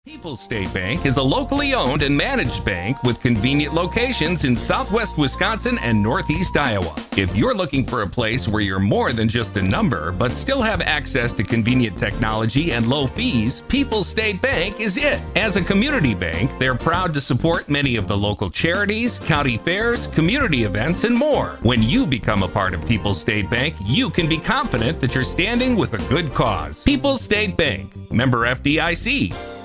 People's State Bank is a locally owned and managed bank with convenient locations in southwest Wisconsin and northeast Iowa. If you're looking for a place where you're more than just a number, but still have access to convenient technology and low fees, People's State Bank is it. As a community bank, they're proud to support many of the local charities, county fairs, community events, and more. When you become a part of People's State Bank, you can be confident that you're standing with a good cause. People's State Bank, member FDIC.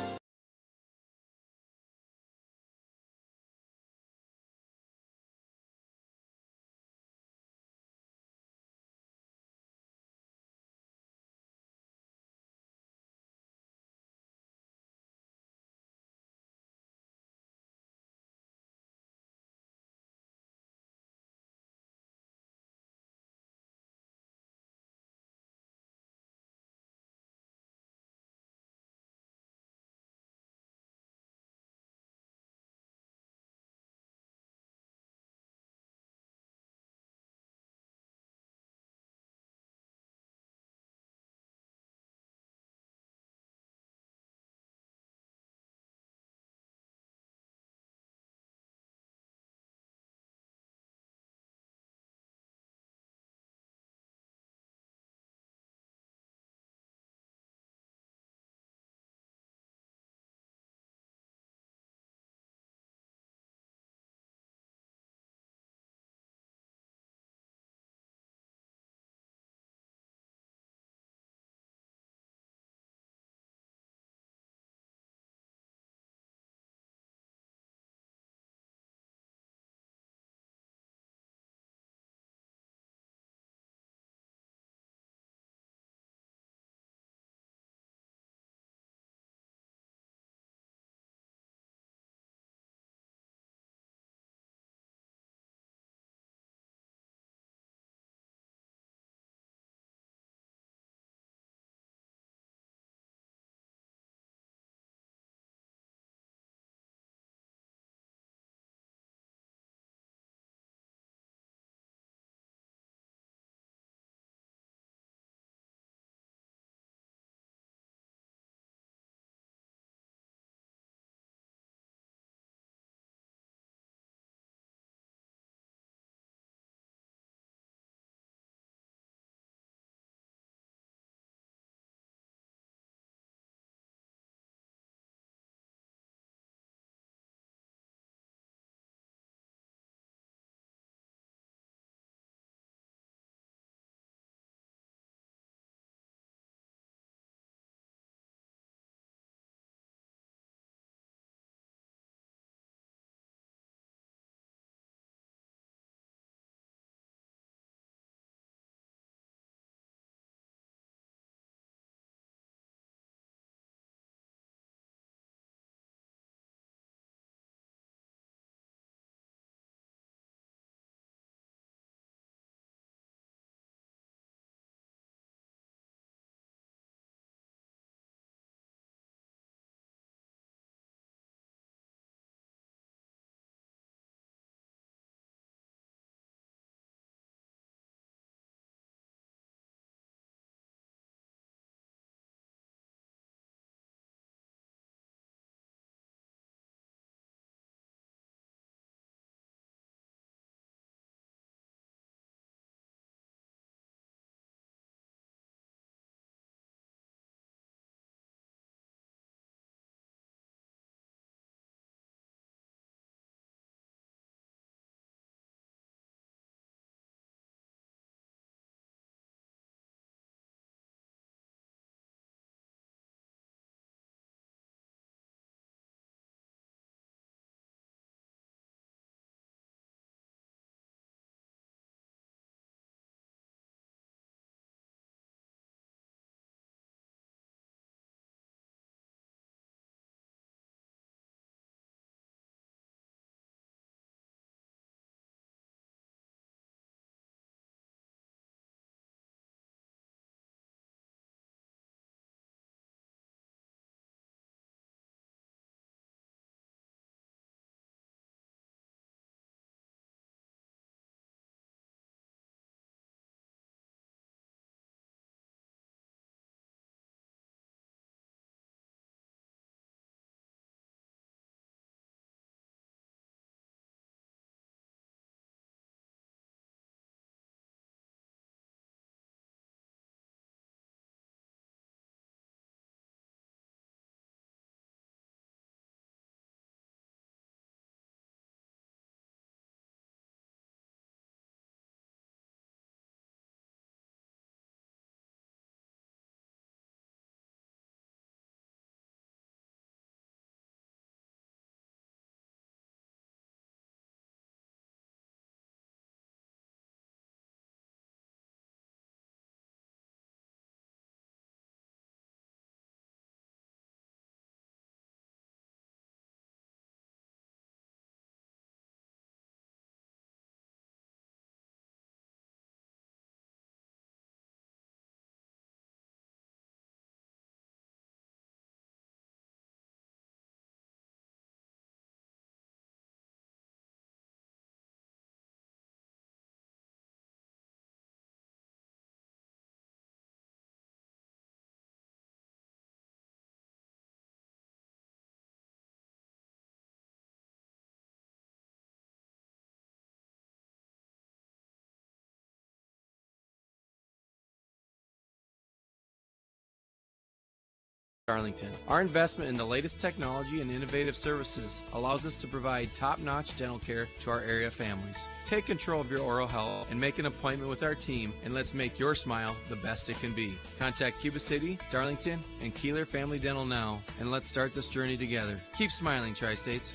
Darlington. Our investment in the latest technology and innovative services allows us to provide top-notch dental care to our area families. Take control of your oral health and make an appointment with our team, and let's make your smile the best it can be. Contact Cuba City, Darlington, and Kieler Family Dental now, and let's start this journey together. Keep smiling, Tri-States.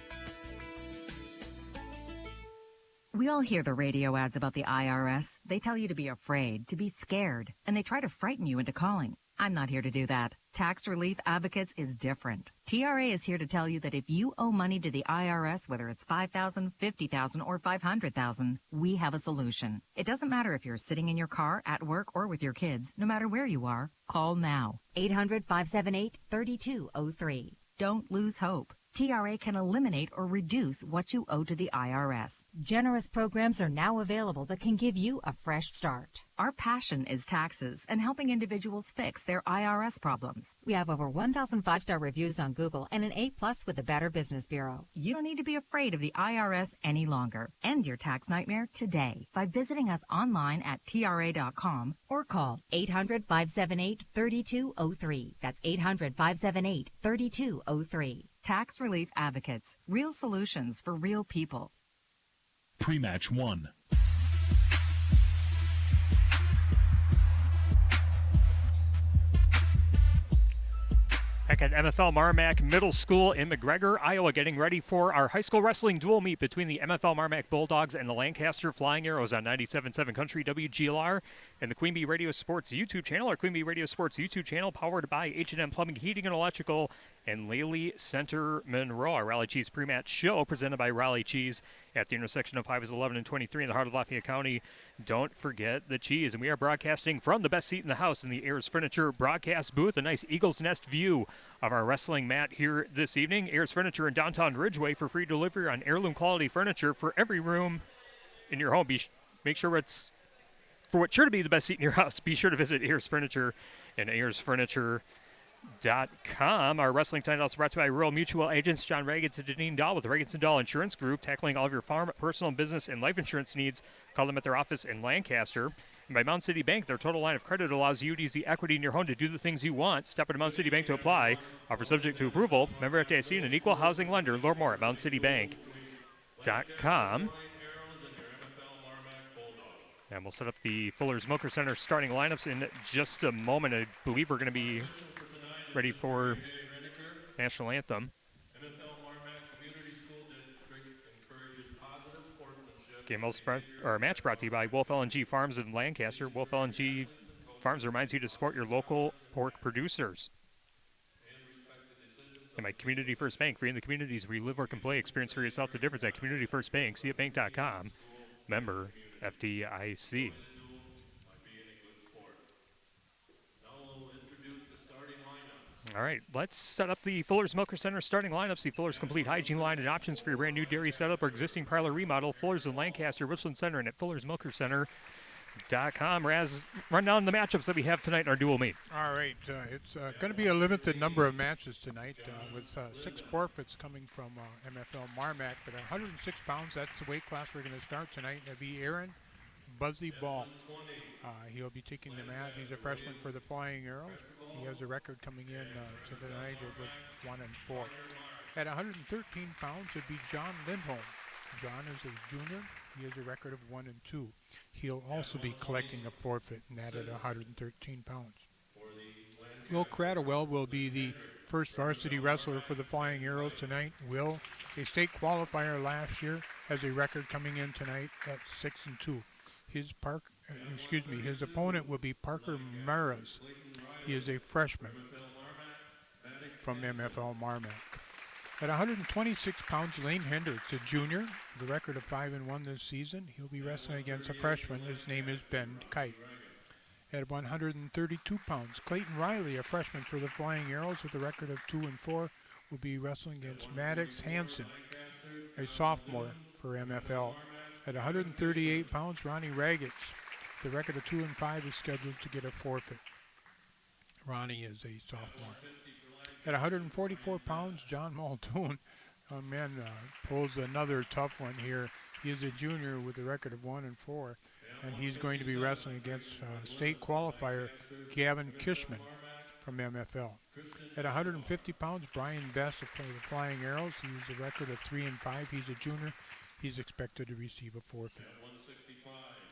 We all hear the radio ads about the IRS. They tell you to be afraid, to be scared, and they try to frighten you into calling. I'm not here to do that. Tax Relief Advocates is different. TRA is here to tell you that if you owe money to the IRS, whether it's $5,000, $50,000, or $500,000, we have a solution. It doesn't matter if you're sitting in your car, at work, or with your kids. No matter where you are, call now. 800-578-3203. Don't lose hope. TRA can eliminate or reduce what you owe to the IRS. Generous programs are now available that can give you a fresh start. Our passion is taxes and helping individuals fix their IRS problems. We have over 1,000 five-star reviews on Google and an A+ with the Better Business Bureau. You don't need to be afraid of the IRS any longer. End your tax nightmare today by visiting us online at TRA.com or call 800-578-3203. That's 800-578-3203. Tax Relief Advocates. Real solutions for real people. Pre-match 1. Back at MFL MarMac Middle School in McGregor, Iowa, getting ready for our high school wrestling dual meet between the MFL MarMac Bulldogs and the Lancaster Flying Arrows on 97.7 Country WGLR and the Queen Bee Radio Sports YouTube channel. Our Queen Bee Radio Sports YouTube channel powered by H&M Plumbing, Heating, and Electrical and Lely Center Monroe. Our Raleigh Cheese pre-match show presented by Raleigh Cheese at the intersection of Highways 11 and 23 in the heart of Lafayette County. Don't forget the cheese. And we are broadcasting from the best seat in the house in the Ayers Furniture broadcast booth. A nice Eagle's Nest view of our wrestling mat here this evening. Ayers Furniture in downtown Ridgeway for free delivery on heirloom quality furniture for every room in your home. Make sure it's for what's sure to be the best seat in your house. Be sure to visit Ayers Furniture and AyersFurniture.com. Our wrestling tonight also brought to you by Rural Mutual Agents John Raggins and Deneen Dahl with the Raggins and Dahl Insurance Group, tackling all of your farm, personal, business, and life insurance needs. Call them at their office in Lancaster. And by Mountain City Bank, their total line of credit allows you to use the equity in your home to do the things you want. Step into Mountain City Bank to apply. Offer subject to approval. Member FDIC and an equal housing lender. Learn more at MountainCityBank.com. And we'll set up the Fuller's Milker Center starting lineups in just a moment. I believe we're going to be ready for National Anthem. Match brought to you by Wolf LNG Farms in Lancaster. Wolf LNG Farms reminds you to support your local pork producers. And by Community First Bank, free in the communities where you live, work, and play. Experience for yourself the difference at Community First Bank. See at bank.com. Member FDIC. All right, let's set up the Fuller's Milker Center starting lineups. The Fuller's complete hygiene line and options for your brand new dairy setup or existing parlor remodel. Fuller's in Lancaster, Richland Center, and at Fuller'sMilkerCenter.com. Raz, run down the matchups that we have tonight in our dual meet. All right, it's going to be a limited number of matches tonight with 6 forfeits coming from MFL MarMac. But 106 pounds, that's the weight class we're going to start tonight. That'll be Aaron Buzzy Ball. He'll be taking the mat. He's a freshman for the Flying Arrows. He has a record coming in to tonight. It was 1-4. At 113 pounds, it'd be John Lindholm. John is a junior. He has a record of 1-2. He'll also be collecting a forfeit, and that at 113 pounds. Will Cradwell will be the first varsity wrestler for the Flying Arrows tonight. Will, a state qualifier last year, has a record coming in tonight at 6-2. His opponent will be Parker Maras. He is a freshman from MFL MarMac. At 126 pounds, Lane Hendricks, a junior, the record of 5-1 this season. He'll be wrestling against a freshman. His name is Ben Kite. At 132 pounds, Clayton Riley, a freshman for the Flying Arrows with a record of 2-4, will be wrestling against Maddox Hansen, a sophomore for MFL. At 138 pounds, Ronnie Raggett, the record of 2-5, is scheduled to get a forfeit. Ronnie is a sophomore. At 144 pounds, John Muldoon, pulls another tough one here. He is a junior with a record of 1-4, and he's going to be wrestling against state qualifier Gavin Kishman from MFL. At 150 pounds, Brian Bess of the Flying Arrows. He has a record of 3-5. He's a junior. He's expected to receive a forfeit.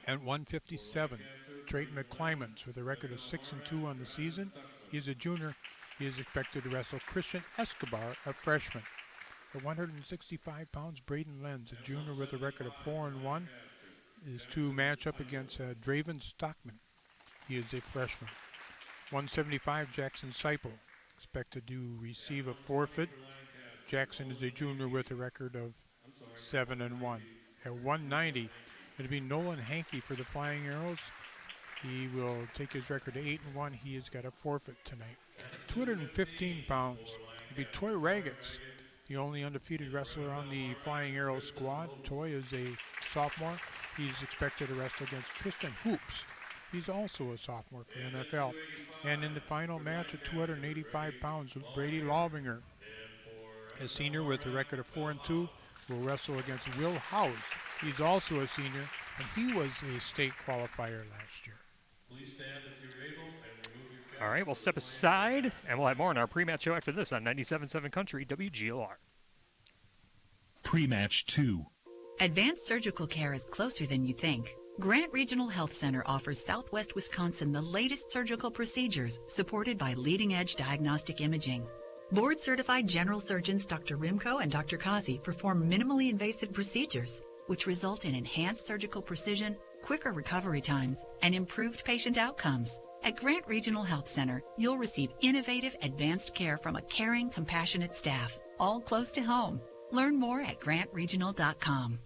At 157, Drayton McClymans with a record of 6-2 on the season. He's a junior. He is expected to wrestle Christian Escobar, a freshman. At 165 pounds, Braden Lenz, a junior with a record of 4-1, is to match up against Draven Stockman. He is a freshman. 175, Jackson Seipel, expected to receive a forfeit. Jackson is a junior with a record of 7-1. At 190, it'll be Nolan Hankey for the Flying Arrows. He will take his record to 8-1. He has got a forfeit tonight. 215 pounds, it'll be Toy Raggets, the only undefeated wrestler on the Flying Arrow squad. Toy is a sophomore. He's expected to wrestle against Tristan Hoops. He's also a sophomore for the MFL. And in the final match at 285 pounds, Brady Lawbinger, a senior with a record of 4-2, will wrestle against Will House. He's also a senior, and he was a state qualifier last year. Please stand if you're able and remove your cap. All right, we'll step aside, and we'll have more in our pre-match show after this on 97.7 Country WGLR. Pre-match 2. Advanced surgical care is closer than you think. Grant Regional Health Center offers Southwest Wisconsin the latest surgical procedures supported by leading-edge diagnostic imaging. Board-certified general surgeons Dr. Rimko and Dr. Kazi perform minimally invasive procedures, which result in enhanced surgical precision, quicker recovery times, and improved patient outcomes. At Grant Regional Health Center, you'll receive innovative, advanced care from a caring, compassionate staff, all close to home. Learn more at grantregional.com.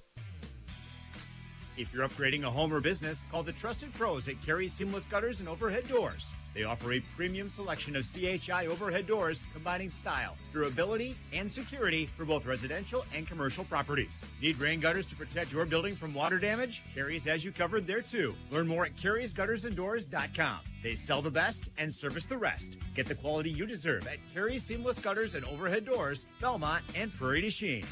If you're upgrading a home or business, call the trusted pros at Carey Seamless Gutters and Overhead Doors. They offer a premium selection of CHI overhead doors, combining style, durability, and security for both residential and commercial properties. Need rain gutters to protect your building from water damage? Carey's has you covered there too. Learn more at Carey'sGuttersandDoors.com. They sell the best and service the rest. Get the quality you deserve at Carey Seamless Gutters and Overhead Doors, Belmont, and Prairie du Chien.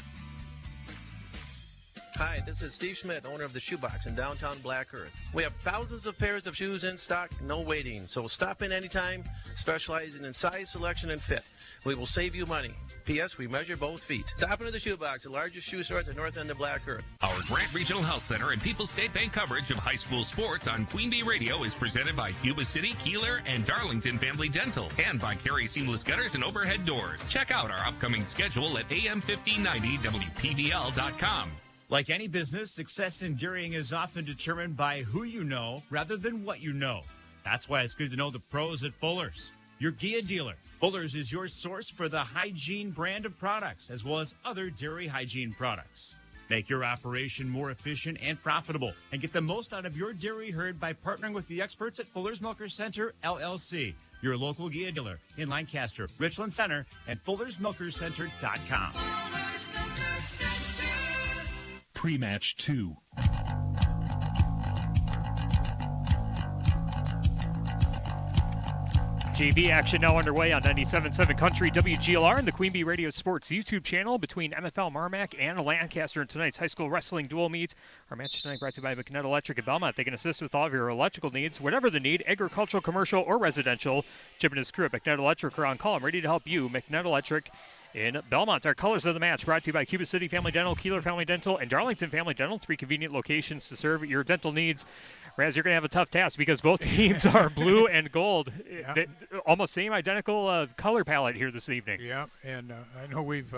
Hi, this is Steve Schmidt, owner of the Shoebox in downtown Black Earth. We have thousands of pairs of shoes in stock, no waiting. So stop in anytime, specializing in size, selection, and fit. We will save you money. P.S. We measure both feet. Stop into the Shoebox, the largest shoe store at the north end of Black Earth. Our Grant Regional Health Center and People's State Bank coverage of high school sports on Queen Bee Radio is presented by Cuba City, Kieler, and Darlington Family Dental, and by Carey Seamless Gutters and Overhead Doors. Check out our upcoming schedule at am1590wpvl.com. Like any business, success in dairying is often determined by who you know rather than what you know. That's why it's good to know the pros at Fuller's, your Gia dealer. Fuller's is your source for the hygiene brand of products, as well as other dairy hygiene products. Make your operation more efficient and profitable, and get the most out of your dairy herd by partnering with the experts at Fuller's Milker Center, LLC, your local Gia dealer in Lancaster, Richland Center, and Fuller'sMilkerCenter.com. Fuller's Milker Center. Pre-match 2. JV action now underway on 97.7 Country WGLR and the Queen Bee Radio Sports YouTube channel between MFL MarMac and Lancaster in tonight's high school wrestling dual meet. Our match tonight brought to you by McNutt Electric at Belmont. They can assist with all of your electrical needs, whatever the need, agricultural, commercial, or residential. Chip and his crew at McNutt Electric are on call. I'm ready to help you. McNutt Electric in Belmont. Our colors of the match brought to you by Cuba City Family Dental, Kieler Family Dental, and Darlington Family Dental. 3 convenient locations to serve your dental needs. Raz, you're going to have a tough task because both teams are blue and gold. Yeah. Almost same identical color palette here this evening. Yeah, and I know we've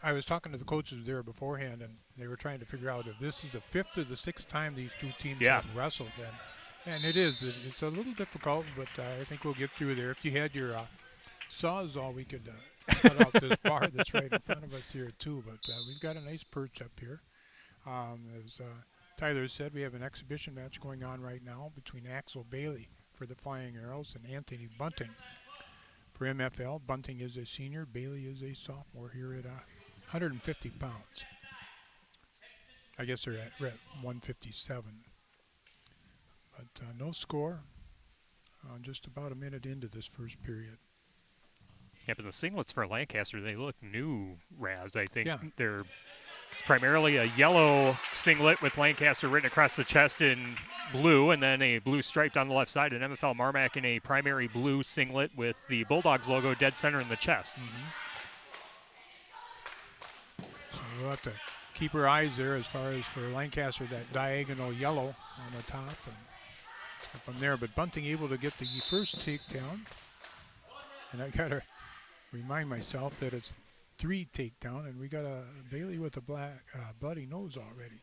I was talking to the coaches there beforehand, and they were trying to figure out if this is the 5th or the 6th time these two teams have wrestled. And it is. It's a little difficult, but I think we'll get through there. If you had your Sawzall, we could cut out this bar that's right in front of us here, too. But we've got a nice perch up here. As Tyler said, we have an exhibition match going on right now between Axel Bailey for the Flying Arrows and Anthony Bunting for MFL. Bunting is a senior. Bailey is a sophomore here at 150 pounds. I guess they're at 157. But no score. Just about a minute into this first period. Yeah, but the singlets for Lancaster, they look new, Raz. I think they're It's primarily a yellow singlet with Lancaster written across the chest in blue, and then a blue stripe down the left side, and MFL MarMac in a primary blue singlet with the Bulldogs logo dead center in the chest. So we'll have to keep our eyes there as far as for Lancaster, that diagonal yellow on the top, and from there. But Bunting able to get the first takedown, and I got to remind myself that it's 3 takedown, and we got a Bailey with a bloody nose already.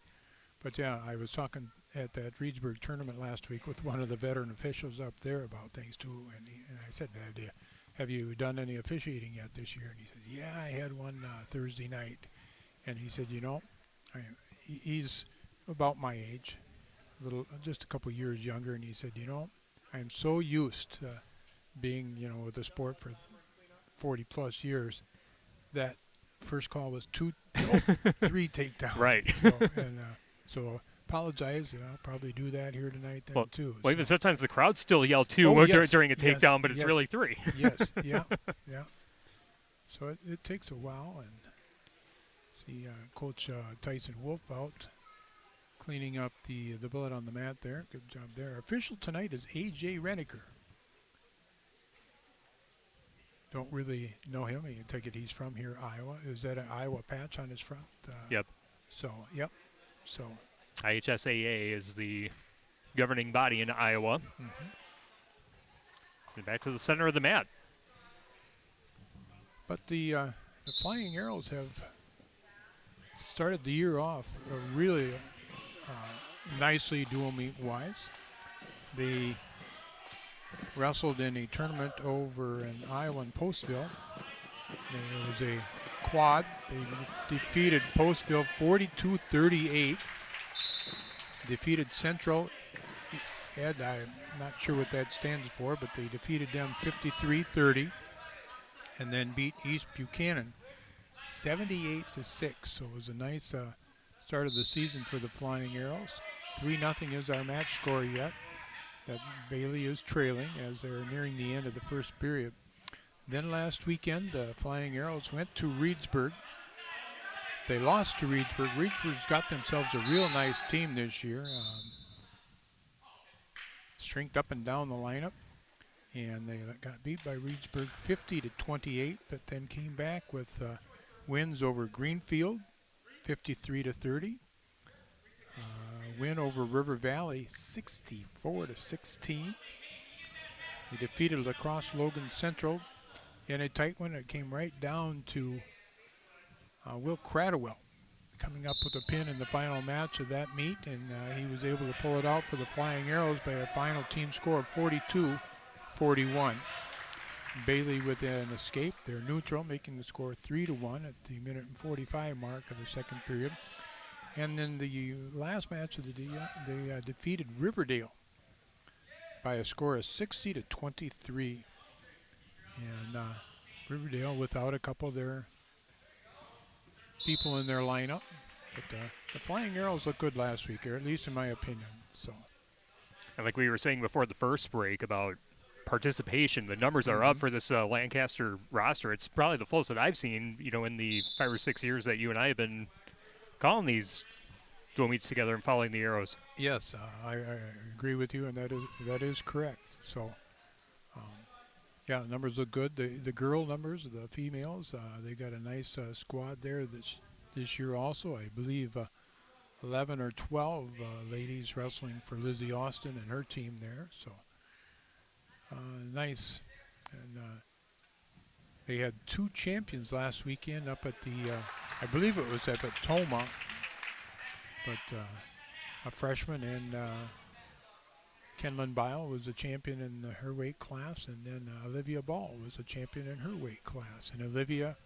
But yeah, I was talking at that Reedsburg tournament last week with one of the veteran officials up there about things too, and I said, have you done any officiating yet this year? And he said, yeah, I had one Thursday night. And he said, he's about my age, just a couple years younger, and he said, I'm so used to being, with the sport for 40 plus years, that first call was 3 takedowns. Right. So apologize. I'll probably do that here tonight then too. Well, even sometimes the crowd still yell too during a takedown, but it's really 3. Yes, yeah. So it takes a while, and see Coach Tyson Wolf out cleaning up the blood on the mat there. Good job there. Official tonight is A.J. Reniker. Don't really know him. I take it he's from here, Iowa. Is that an Iowa patch on his front? Yep. So, yep. So IHSAA is the governing body in Iowa. And back to the center of the mat. But the Flying Arrows have started the year off really nicely dual meet-wise. They wrestled in a tournament over in Iowa and Postville. It was a quad. They defeated Postville 42-38. Defeated Central Ed, I'm not sure what that stands for, but they defeated them 53-30, and then beat East Buchanan 78-6. So it was a nice start of the season for the Flying Arrows. 3-0 is our match score yet. That Bailey is trailing as they're nearing the end of the first period. Then last weekend, the Flying Arrows went to Reedsburg. They lost to Reedsburg. Reedsburg's got themselves a real nice team this year. Strength up and down the lineup. And they got beat by Reedsburg 50-28, but then came back with wins over Greenfield 53-30. Win over River Valley 64-16. They defeated La Crosse Logan Central in a tight one. It came right down to Will Cradwell coming up with a pin in the final match of that meet, and he was able to pull it out for the Flying Arrows by a final team score of 42-41. Bailey with an escape. They're neutral, making the score 3-1 at the minute and 45 mark of the second period. And then the last match of the day, they defeated Riverdale by a score of 60-23. And Riverdale without a couple of their people in their lineup. But the Flying Arrows looked good last week, or at least in my opinion. So, and like we were saying before the first break about participation, the numbers are up for this Lancaster roster. It's probably the fullest that I've seen, in the 5 or 6 years that you and I have been calling these dual meets together and following the Arrows. Yes, I agree with you, and that is correct. So, yeah, the numbers look good. The girl numbers, the females, they got a nice squad there this year also. I believe 11 or 12 ladies wrestling for Lizzie Austin and her team there. So, nice. And they had 2 champions last weekend up at the, I believe it was up at Toma, but a freshman and Kenlyn Bile was a champion in her weight class, and then Olivia Ball was a champion in her weight class. And Olivia,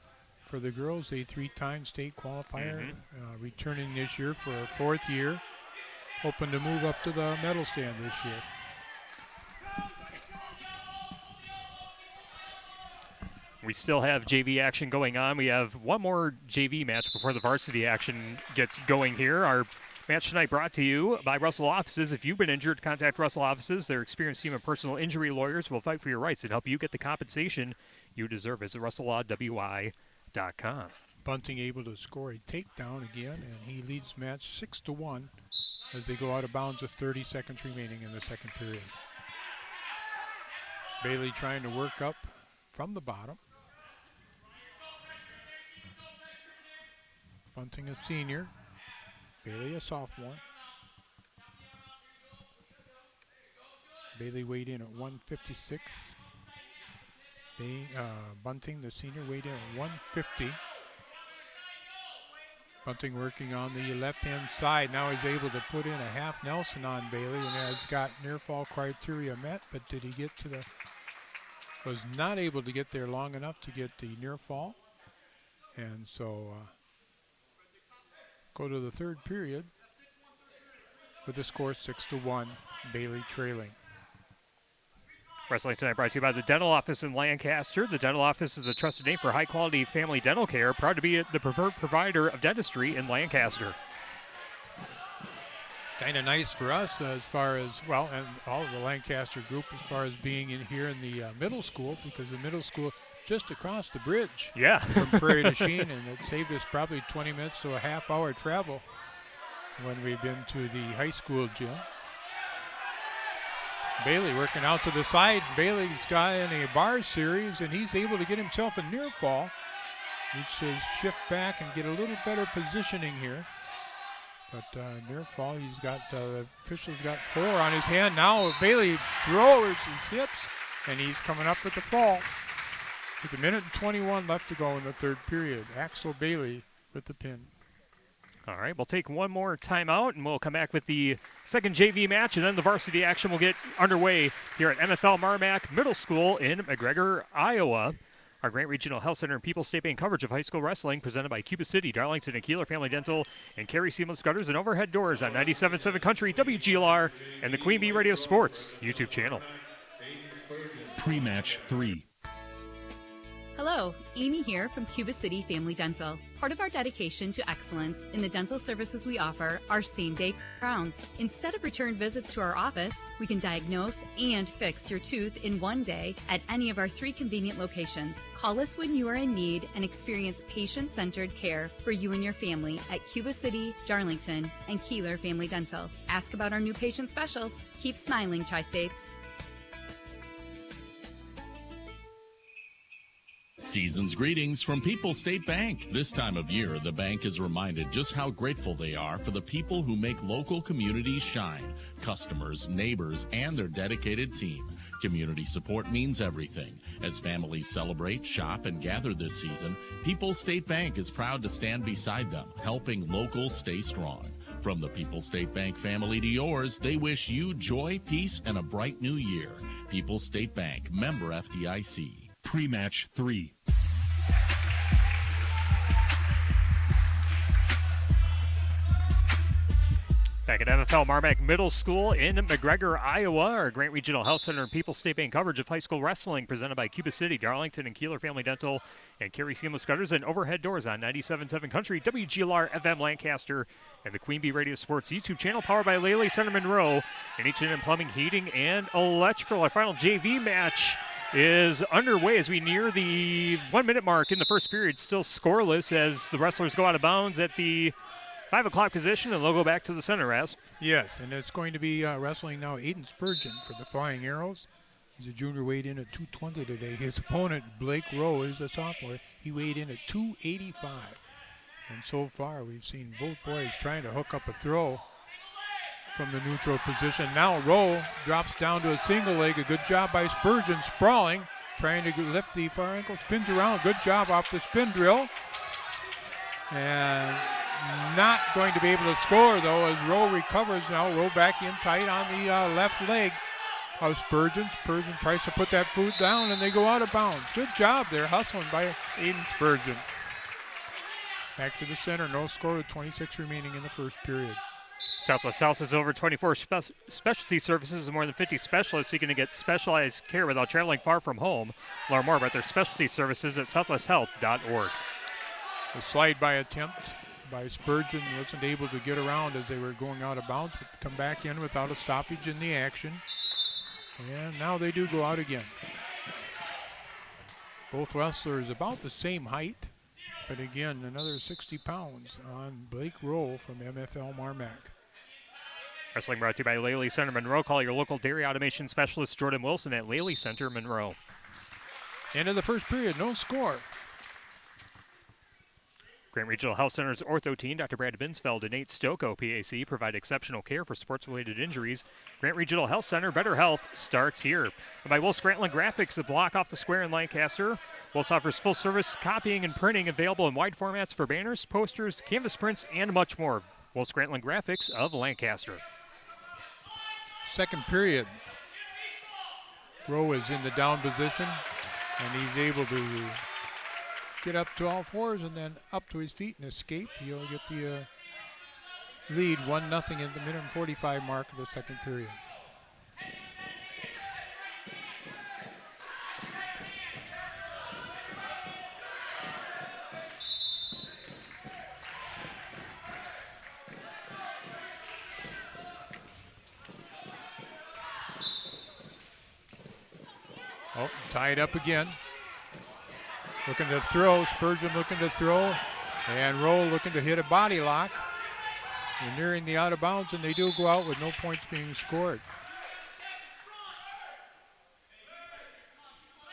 for the girls, a 3-time state qualifier, returning this year for her 4th year, hoping to move up to the medal stand this year. We still have JV action going on. We have one more JV match before the varsity action gets going here. Our match tonight brought to you by Russell Offices. If you've been injured, contact Russell Offices. Their experienced team of personal injury lawyers will fight for your rights and help you get the compensation you deserve. Visit RussellLawWI.com. Bunting able to score a takedown again, and he leads match 6-1 as they go out of bounds with 30 seconds remaining in the second period. Bailey trying to work up from the bottom. Bunting a senior, Bailey a sophomore. Bailey weighed in at 156. Bunting, the senior, weighed in at 150. Bunting working on the left-hand side. Now he's able to put in a half Nelson on Bailey and has got near fall criteria met, but did he get to the, was not able to get there long enough to get the near fall. And so go to the third period with the score 6-1, Bailey trailing. Wrestling tonight brought to you by the Dental Office in Lancaster. The Dental Office is a trusted name for high-quality family dental care, proud to be the preferred provider of dentistry in Lancaster. Kind of nice for us as far as, well, and all of the Lancaster group as far as being in here in the middle school, because the middle school just across the bridge from Prairie to Sheen, and it saved us probably 20 minutes to a half-hour travel when we've been to the high school gym. Bailey working out to the side. Bailey's got in a bar series, and he's able to get himself a near fall. Needs to shift back and get a little better positioning here. But near fall, he's got, the official's got 4 on his hand. Now Bailey throws his hips, and he's coming up with the fall. With 1:21 left to go in the third period. Axel Bailey with the pin. All right, we'll take one more timeout, and we'll come back with the second JV match, and then the varsity action will get underway here at MFL MarMac Middle School in McGregor, Iowa. Our Grant Regional Health Center and People's State Bank coverage of high school wrestling presented by Cuba City, Darlington, and Kieler Family Dental, and Carey Seamless Gutters and Overhead Doors on 97.7 Country, WGLR, and the Queen Bee Radio Sports YouTube channel. Pre-match 3. Hello, Amy here from Cuba City Family Dental. Part of our dedication to excellence in the dental services we offer are same-day crowns. Instead of return visits to our office, we can diagnose and fix your tooth in one day at any of our 3 convenient locations. Call us when you are in need and experience patient-centered care for you and your family at Cuba City, Darlington, and Kieler Family Dental. Ask about our new patient specials. Keep smiling, Tri-States. Season's greetings from People's State Bank. This time of year, the bank is reminded just how grateful they are for the people who make local communities shine, customers, neighbors, and their dedicated team. Community support means everything. As families celebrate, shop, and gather this season, People's State Bank is proud to stand beside them, helping locals stay strong. From the People's State Bank family to yours, they wish you joy, peace, and a bright new year. People's State Bank, member FDIC. Pre-match 3. Back at MFL MarMac Middle School in McGregor, Iowa, our Grant Regional Health Center and People's State Bank coverage of high school wrestling presented by Cuba City, Darlington, and Kieler Family Dental, and Carey Seamless Gutters and Overhead Doors on 97.7 Country, WGLR FM Lancaster, and the Queen Bee Radio Sports YouTube channel powered by Lely Center Monroe, and H&M Plumbing, Heating, and Electrical. Our final JV match is underway as we near the 1-minute mark in the first period, still scoreless as the wrestlers go out of bounds at the 5 o'clock position, and they'll go back to the center, Raz. Yes, and it's going to be wrestling now Aiden Spurgeon for the Flying Arrows. He's a junior, weighed in at 220 today. His opponent, Blake Rowe, is a sophomore. He weighed in at 285. And so far, we've seen both boys trying to hook up a throw from the neutral position. Now Rowe drops down to a single leg. A good job by Spurgeon, sprawling, trying to lift the far ankle, spins around. Good job off the spin drill. And not going to be able to score, though, as Rowe recovers now. Rowe back in tight on the left leg of Spurgeon. Spurgeon tries to put that foot down, and they go out of bounds. Good job there, hustling by Aiden Spurgeon. Back to the center, no score with 26 remaining in the first period. Southwest Health has over 24 specialty services and more than 50 specialists seeking to get specialized care without traveling far from home. Learn more about their specialty services at southwesthealth.org. The slide by attempt by Spurgeon wasn't able to get around as they were going out of bounds, but come back in without a stoppage in the action. And now they do go out again. Both wrestlers about the same height, But again, another 60 pounds on Blake Rowe from MFL MarMac. Wrestling brought to you by Laley Center Monroe. Call your local dairy automation specialist, Jordan Wilson, at Laley Center Monroe. End of the first period, no score. Grant Regional Health Center's ortho team, Dr. Brad Binsfeld and Nate Stocco, PAC, provide exceptional care for sports-related injuries. Grant Regional Health Center, better health starts here. And by Will Scranton Graphics, a block off the square in Lancaster. Wills offers full-service copying and printing available in wide formats for banners, posters, canvas prints, and much more. Will Scranton Graphics of Lancaster. Second period. Rowe is in the down position, and he's able to get up to all fours and then up to his feet and escape. He'll get the lead 1-0 in the minute and 45 mark of the second period. Oh, tied up again. Looking to throw, Spurgeon looking to throw, and Rowe looking to hit a body lock. They're nearing the out of bounds, and they do go out with no points being scored.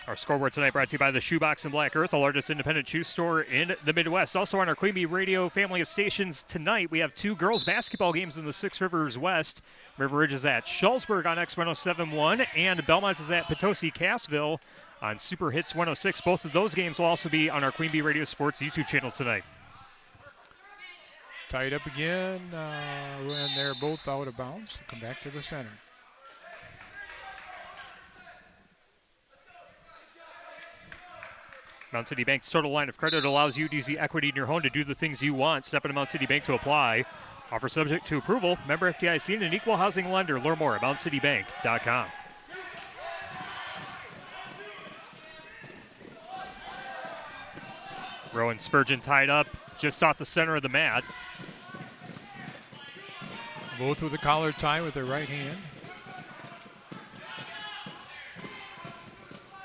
Our scoreboard tonight brought to you by the Shoebox in Black Earth, the largest independent shoe store in the Midwest. Also on our Queen Bee Radio family of stations tonight, we have 2 girls basketball games in the Six Rivers West. River Ridge is at Shullsburg on X1071, and Belmont is at Potosi-Cassville on Super Hits 106. Both of those games will also be on our Queen Bee Radio Sports YouTube channel tonight. Tied up again, and they're both out of bounds. Come back to the center. Mount City Bank's total line of credit allows you to use the equity in your home to do the things you want. Step into Mount City Bank to apply. Offer subject to approval. Member FDIC and an equal housing lender. Learn more at mountcitybank.com. Rowan Spurgeon tied up just off the center of the mat. Both with a collar tie with their right hand.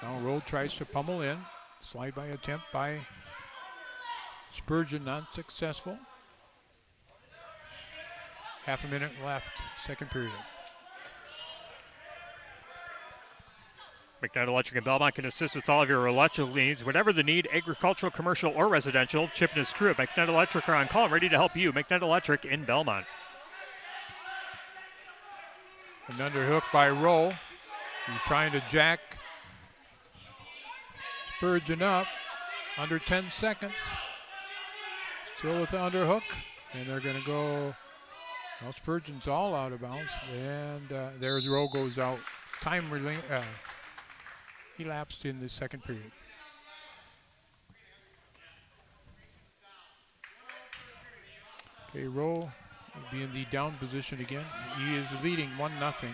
Now Rowe tries to pummel in. Slide by attempt by Spurgeon, not successful. Half a minute left, second period. McKnight Electric and Belmont can assist with all of your electrical needs, whatever the need, agricultural, commercial, or residential. Chip and his crew at McKnight Electric are on call and ready to help you. McKnight Electric in Belmont. An underhook by Rowe. He's trying to jack Spurgeon up. Under 10 seconds. Still with the underhook. And they're going to go. Well, Spurgeon's all out of bounds. And there's Rowe goes out. Time elapsed in the second period. Okay, Rowe will be in the down position again. He is leading 1-0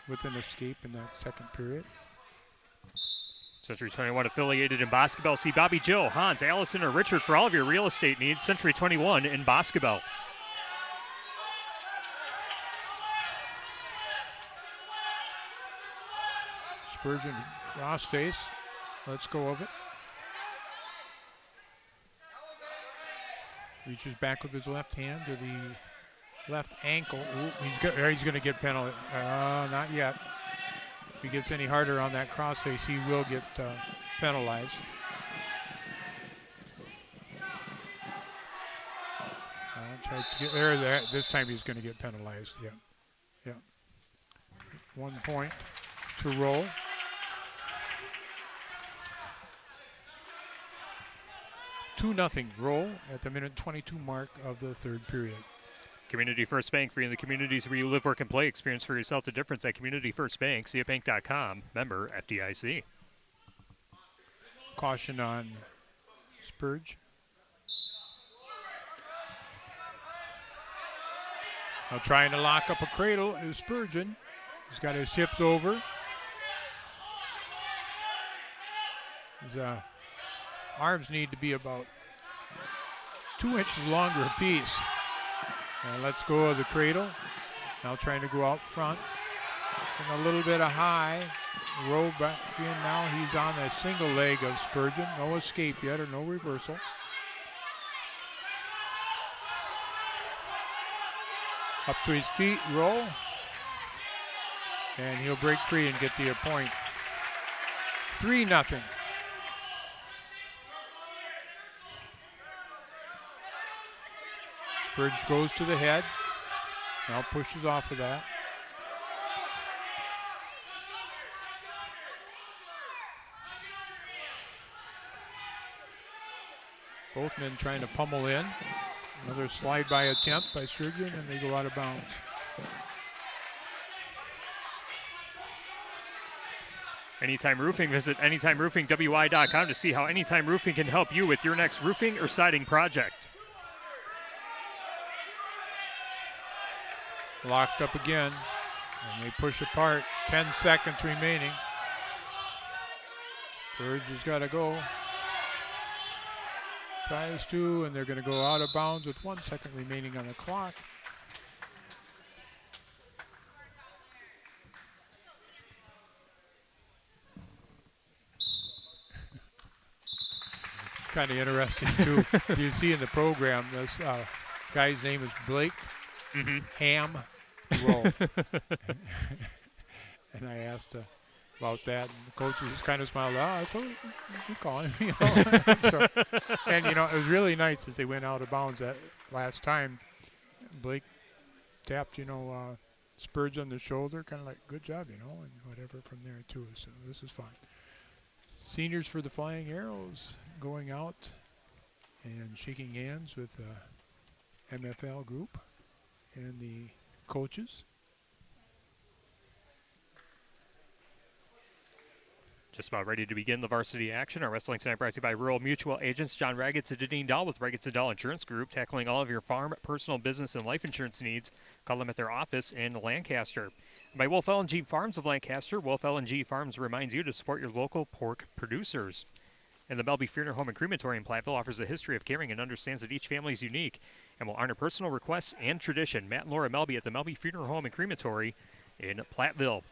with an escape in that second period. Century 21 affiliated in Boscobel. See Bobby, Jill, Hans, Allison, or Richard for all of your real estate needs. Century 21 in Boscobel. Spurgeon cross face. Let's go of it. Reaches back with his left hand to the left ankle. Ooh, he's going to get penalty. Not yet. If he gets any harder on that crossface, he will get penalized. Tries to get there. This time he's going to get penalized. Yeah. 1 point to Rowe. $2-0 Rowe at the minute 22 mark of the third period. Community First Bank, for you in the communities where you live, work, and play. Experience for yourself the difference at Community First Bank. CFBank.com. Member FDIC. Caution on Spurge. Now trying to lock up a cradle is Spurgeon. He's got his hips over. His arms need to be about 2 inches longer apiece. And let's go of the cradle. Now trying to go out front. And a little bit of high. Rowe back in now. He's on a single leg of Spurgeon. No escape yet or no reversal. Up to his feet, roll. And he'll break free and get the point. 3-0. Spurge goes to the head. Now pushes off of that. Both men trying to pummel in. Another slide by attempt by Sturgeon, and they go out of bounds. Anytime Roofing, visit AnytimeRoofingWI.com to see how Anytime Roofing can help you with your next roofing or siding project. Locked up again, and they push apart. 10 seconds remaining. Burge has got to go. Tries to, and they're going to go out of bounds with 1 second remaining on the clock. Kind of interesting too. You see in the program, this guy's name is Blake Ham Roll. And I asked about that, and the coach just kind of smiled. That's what you call him. So, and it was really nice as they went out of bounds that last time. Blake tapped, Spurge on the shoulder, kind of like, good job, and whatever from there too. So this is fun. Seniors for the Flying Arrows going out and shaking hands with the MFL group and the coaches. Just about ready to begin the varsity action. Our wrestling tonight brought to you by Rural Mutual Agents John Raggett and Deneen Dahl with Raggett & Dahl Insurance Group, tackling all of your farm, personal, business, and life insurance needs. Call them at their office in Lancaster. By Wolf L&G Farms of Lancaster, Wolf L&G Farms reminds you to support your local pork producers. And the Melby Funeral Home and Crematorium in Platteville offers a history of caring and understands that each family is unique and will honor personal requests and tradition. Matt and Laura Melby at the Melby Funeral Home and Crematory in Platteville.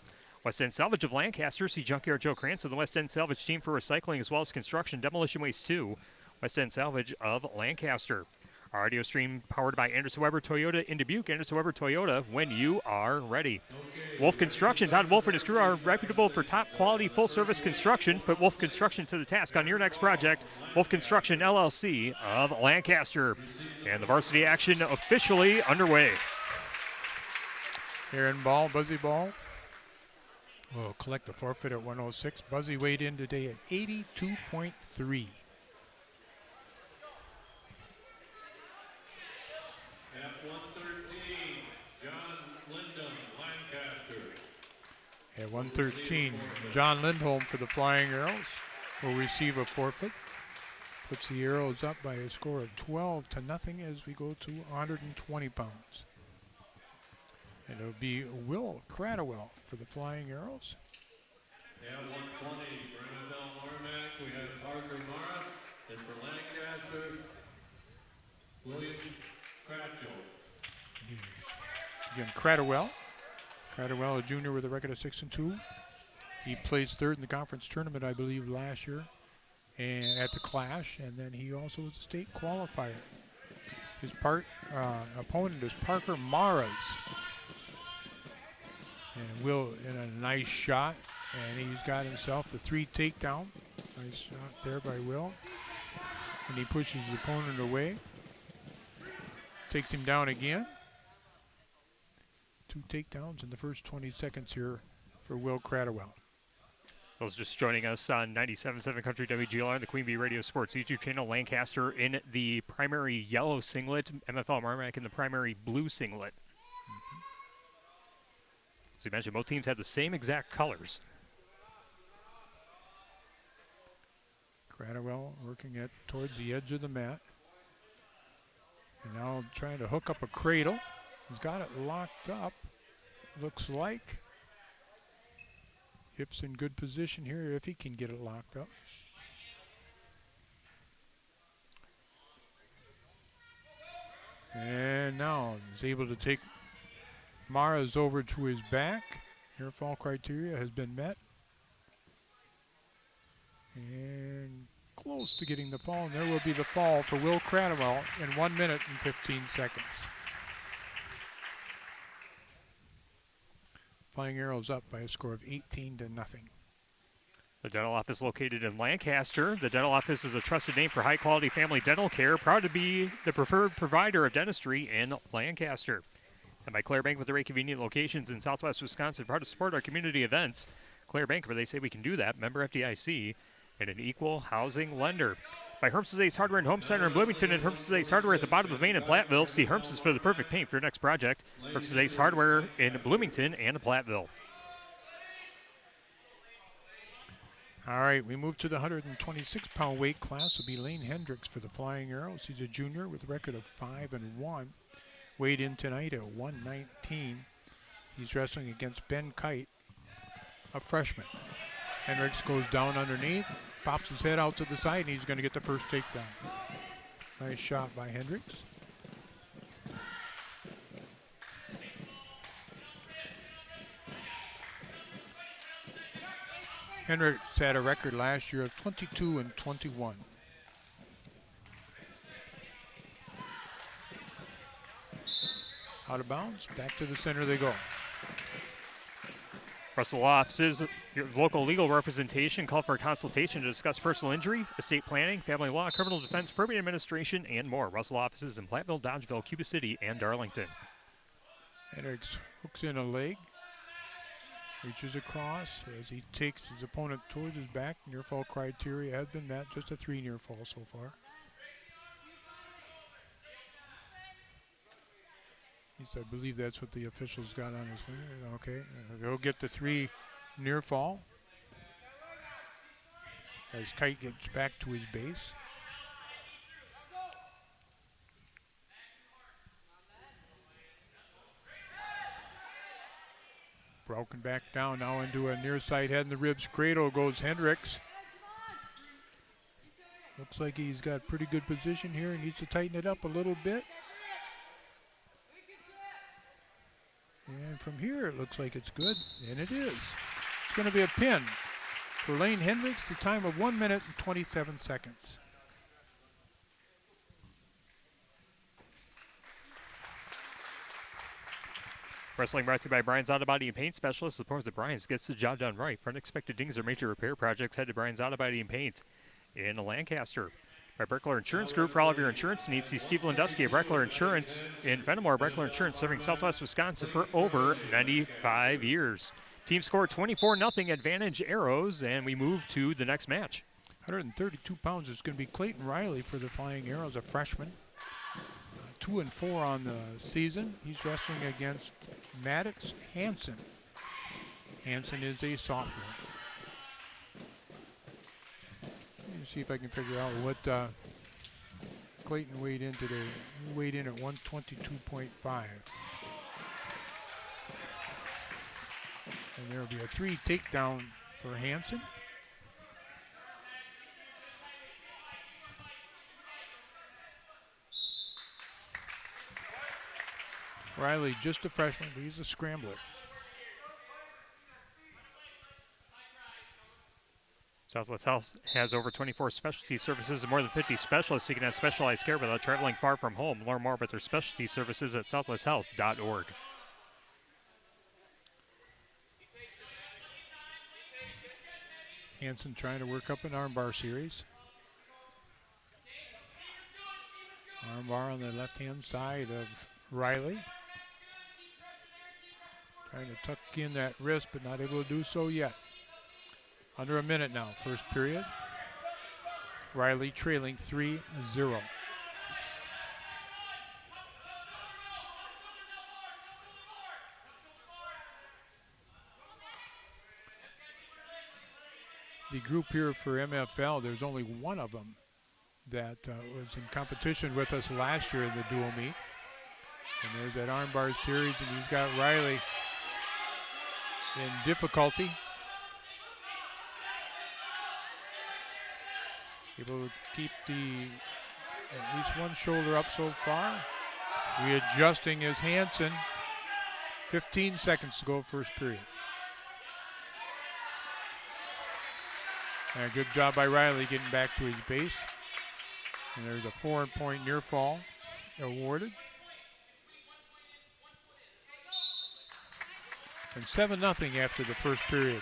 West End Salvage of Lancaster. See Junkyard Joe Krantz and the West End Salvage team for recycling as well as construction, demolition waste too. West End Salvage of Lancaster. Our audio stream powered by Anderson Weber Toyota in Dubuque. Anderson Weber Toyota, when you are ready. Wolf Construction. Todd Wolf and his crew are reputable for top quality full service construction. Put Wolf Construction to the task on your next project. Wolf Construction LLC of Lancaster. And the varsity action officially underway. Aaron Ball, Buzzy Ball. Will collect a forfeit at 106. Buzzy weighed in today at 82.3. At 113, John Lindholm, Lancaster. At 113, John Lindholm for the Flying Arrows will receive a forfeit. Puts the Arrows up by a score of 12-0 as we go to 120 pounds. And it'll be Will Cradwell for the Flying Arrows. At 120, for MFL MarMac, we have Parker Mara. And for Lancaster, William Cratchell. Again, Cradwell. Cradwell, a junior with a record of 6-2. He placed third in the conference tournament, I believe, last year and at the Clash. And then he also was a state qualifier. His opponent is Parker Maras. And Will in a nice shot, and he's got himself the 3 takedown. Nice shot there by Will. And he pushes his opponent away. Takes him down again. 2 takedowns in the first 20 seconds here for Will Cradwell. Those just joining us on 97.7 Country WGLR, the Queen Bee Radio Sports YouTube channel. Lancaster in the primary yellow singlet, MFL MarMac in the primary blue singlet. As you mentioned, both teams had the same exact colors. Cradwell working towards the edge of the mat. And now trying to hook up a cradle. He's got it locked up, looks like. Hips in good position here if he can get it locked up. And now he's able to take Mara's over to his back. Air fall criteria has been met. And close to getting the fall. And there will be the fall for Will Cradwell in 1 minute and 15 seconds. Flying Arrows up by a score of 18-0. The dental office located in Lancaster. The dental office is a trusted name for high-quality family dental care, proud to be the preferred provider of dentistry in Lancaster. And by Claire Bank with their 8 convenient locations in southwest Wisconsin, proud to support our community events. Claire Bank, where they say we can do that, member FDIC, and an equal housing lender. By Herms's Ace Hardware and Home Center in Bloomington and Herms's Ace Hardware at the bottom of the main in Platteville. See Herms's for the perfect paint for your next project. Herms's Ace Hardware in Bloomington and Platteville. All right, we move to the 126-pound weight class. Will be Lane Hendricks for the Flying Arrows. He's a junior with a record of 5-1. Weighed in tonight at 119. He's wrestling against Ben Kite, a freshman. Hendricks goes down underneath, pops his head out to the side, and he's going to get the first takedown. Nice shot by Hendricks. Hendricks had a record last year of 22-21. Out of bounds, back to the center they go. Russell offices, your local legal representation, call for a consultation to discuss personal injury, estate planning, family law, criminal defense, probate administration, and more. Russell offices in Platteville, Dodgeville, Cuba City, and Darlington. Hendricks hooks in a leg, reaches across as he takes his opponent towards his back. Near fall criteria has been met, just a 3 near fall so far. At least I believe that's what the officials got on his finger. Okay, they'll get the 3 near fall as Kite gets back to his base. Broken back down now into a near side head in the ribs cradle goes Hendricks. Looks like he's got pretty good position here. He needs to tighten it up a little bit. And from here, it looks like it's good, and it is. It's going to be a pin for Lane Hendricks, the time of 1 minute and 27 seconds. Wrestling brought to you by Brian's Auto Body and Paint Specialist. Supports that Brian's gets the job done right. For unexpected dings or major repair projects, head to Brian's Auto Body and Paint in Lancaster. By Breckler Insurance Group for all of your insurance needs. See Steve Landusky of Breckler Insurance in Fenimore. Breckler Insurance serving Southwest Wisconsin for over 95 years. Team score 24-0 advantage Arrows, and we move to the next match. 132 pounds is going to be Clayton Riley for the Flying Arrows, a freshman. 2-4 on the season. He's wrestling against Maddox Hansen. Hansen is a sophomore. Let me see if I can figure out what Clayton weighed in today. He weighed in at 122.5. And there will be a 3 takedown for Hansen. Riley, just a freshman, but he's a scrambler. Southwest Health has over 24 specialty services and more than 50 specialists. You can have specialized care without traveling far from home. Learn more about their specialty services at southwesthealth.org. Hansen trying to work up an armbar series. Armbar on the left-hand side of Riley. Trying to tuck in that wrist, but not able to do so yet. Under a minute now, first period. Riley trailing 3-0. The group here for MFL, there's only one of them that was in competition with us last year in the dual meet. And there's that armbar series, and he's got Riley in difficulty. Able to keep at least one shoulder up so far. Readjusting is Hansen. 15 seconds to go first period. And a good job by Riley getting back to his base. And there's a 4-point near fall awarded. And 7-0 after the first period.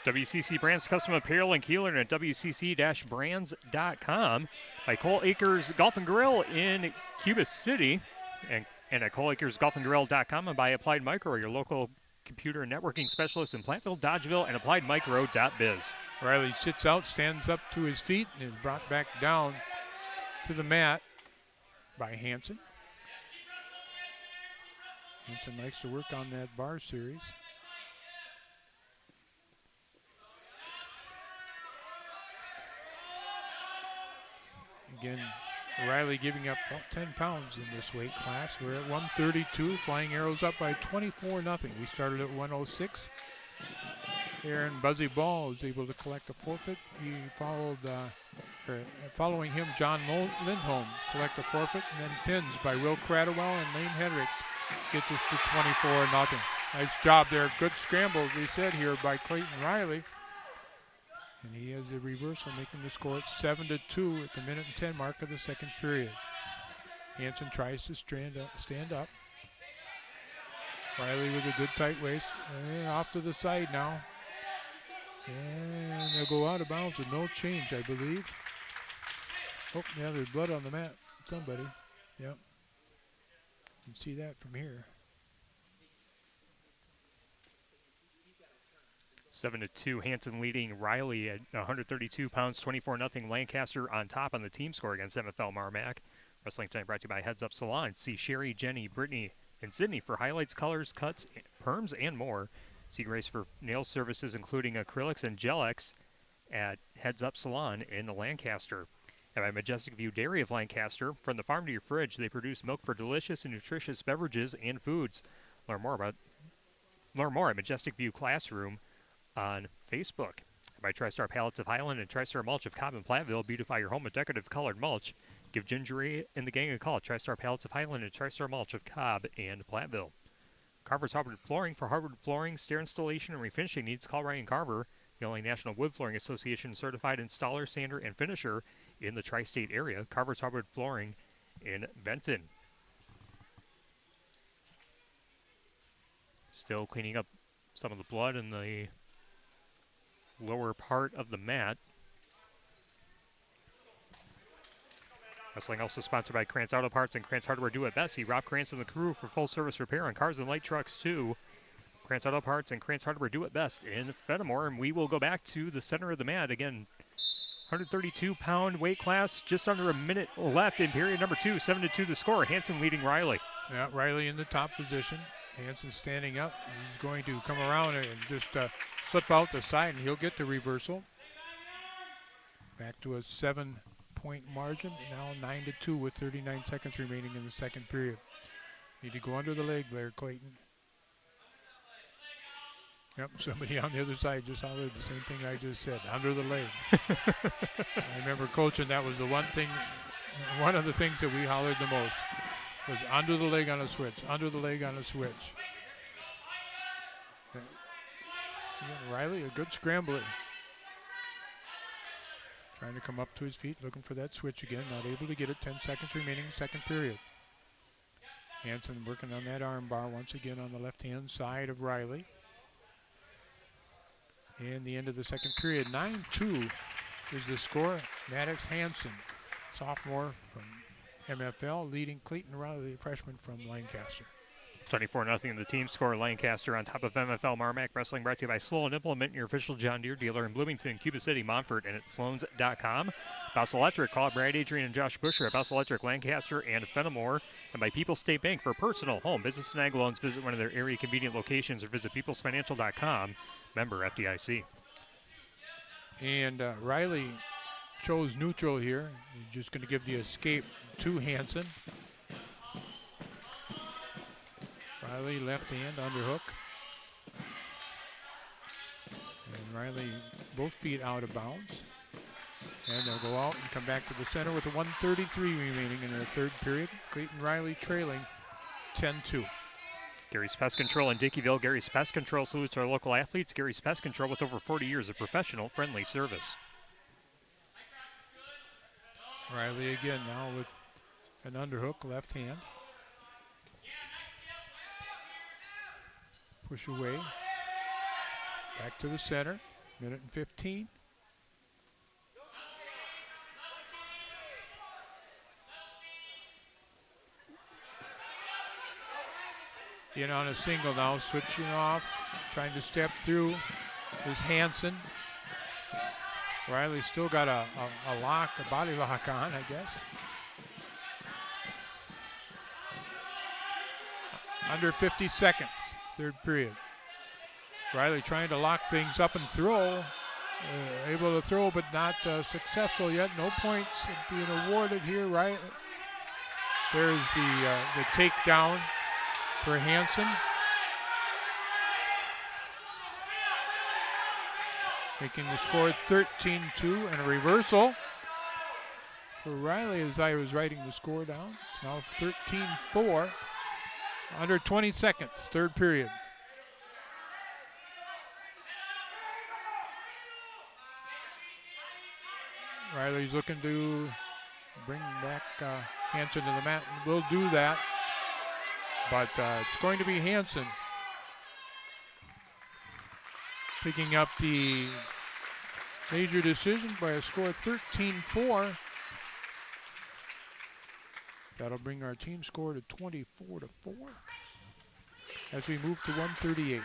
WCC Brands Custom Apparel in Kieler and at WCC-brands.com. By Cole Akers Golf and Grill in Cuba City and at ColeAkersGolfandGrill.com, and by Applied Micro, your local computer and networking specialist in Platteville, Dodgeville, and AppliedMicro.biz. Riley sits out, stands up to his feet, and is brought back down to the mat by Hanson. Hanson likes to work on that bar series. Again, Riley giving up about 10 pounds in this weight class. We're at 132. Flying Arrows up by 24-0. We started at 106. Aaron Buzzy Ball was able to collect a forfeit. He following him, John Lindholm collect a forfeit, and then pins by Will Cradwell and Lane Hendricks gets us to 24-0. Nice job there. Good scramble, as we said here, by Clayton Riley. And he has a reversal, making the score at 7-2 at the minute and 10 mark of the second period. Hanson tries to stand up. Riley with a good tight waist. And off to the side now. And they'll go out of bounds with no change, I believe. Oh, yeah, there's blood on the mat. Somebody. Yep. You can see that from here. 7-2, Hanson leading Riley at 132 pounds, 24-0. Lancaster on top on the team score against MFL MarMac. Wrestling tonight brought to you by Heads Up Salon. See Sherry, Jenny, Brittany, and Sydney for highlights, colors, cuts, perms, and more. See Grace for nail services, including acrylics and gel-X at Heads Up Salon in Lancaster. And by Majestic View Dairy of Lancaster, from the farm to your fridge, they produce milk for delicious and nutritious beverages and foods. Learn more at Majestic View Classroom on Facebook. By TriStar Pallets of Highland and TriStar Mulch of Cobb and Platteville, beautify your home with decorative colored mulch. Give Gingery and the gang a call at TriStar Pallets of Highland and TriStar Mulch of Cobb and Platteville. Carver's Hardwood Flooring. For hardwood flooring, stair installation, and refinishing needs, call Ryan Carver, the only National Wood Flooring Association certified installer, sander, and finisher in the tri-state area. Carver's Hardwood Flooring in Benton. Still cleaning up some of the blood in the lower part of the mat. Wrestling also sponsored by Krantz Auto Parts and Krantz Hardware Do It Best. See Rob Krantz and the crew for full service repair on cars and light trucks too. Krantz Auto Parts and Krantz Hardware Do It Best in Fenimore. And we will go back to the center of the mat again. 132-pound weight class, just under a minute left in period number 2. 7-2 the score. Hanson leading Riley. Yeah, Riley in the top position. Hanson standing up. He's going to come around and just slip out the side, and he'll get the reversal. Back to a 7-point margin. Now 9-2 with 39 seconds remaining in the second period. Need to go under the leg there, Clayton. Yep, somebody on the other side just hollered the same thing I just said, under the leg. I remember coaching, that was the one of the things that we hollered the most was under the leg on a switch, under the leg on a switch. Again, Riley, a good scrambler. Trying to come up to his feet, looking for that switch again, not able to get it. 10 seconds remaining, second period. Hanson working on that arm bar once again on the left-hand side of Riley. And the end of the second period, 9-2 is the score. Maddox Hanson, sophomore from MFL, leading Clayton Riley, the freshman from Lancaster. 24-0 the team score. Lancaster on top of MFL MarMac. Wrestling brought to you by Sloan Implement, your official John Deere dealer in Bloomington, Cuba City, Montfort, and at Sloans.com. Bouse Electric, call Brad Adrian and Josh Busher at Bouse Electric, Lancaster, and Fenimore. And by People's State Bank for personal, home, business, and ag loans. Visit one of their area convenient locations or visit peoplesfinancial.com. Member FDIC. And Riley chose neutral here. He's just going to give the escape to Hanson. Riley left hand underhook. And Riley both feet out of bounds. And they'll go out and come back to the center with a 1:33 remaining in the third period. Clayton Riley trailing 10-2. Gary's Pest Control in Dickeyville. Gary's Pest Control salutes our local athletes. Gary's Pest Control with over 40 years of professional, friendly service. Riley again now with an underhook left hand. push away. Back to the center. Minute and 15. In on a single now, switching off, trying to step through is Hansen. Riley still got a lock, a body lock on, I guess. Under 50 seconds, third period. Riley trying to lock things up and throw. Able to throw, but not successful yet. No points being awarded here, right? There's the takedown for Hansen. Making the score 13-2 and a reversal for Riley as I was writing the score down. It's now 13-4. Under 20 seconds, third period. Riley's looking to bring back Hansen to the mat. We'll do that. But it's going to be Hansen picking up the major decision by a score of 13-4. That'll bring our team score to 24-4 as we move to 138.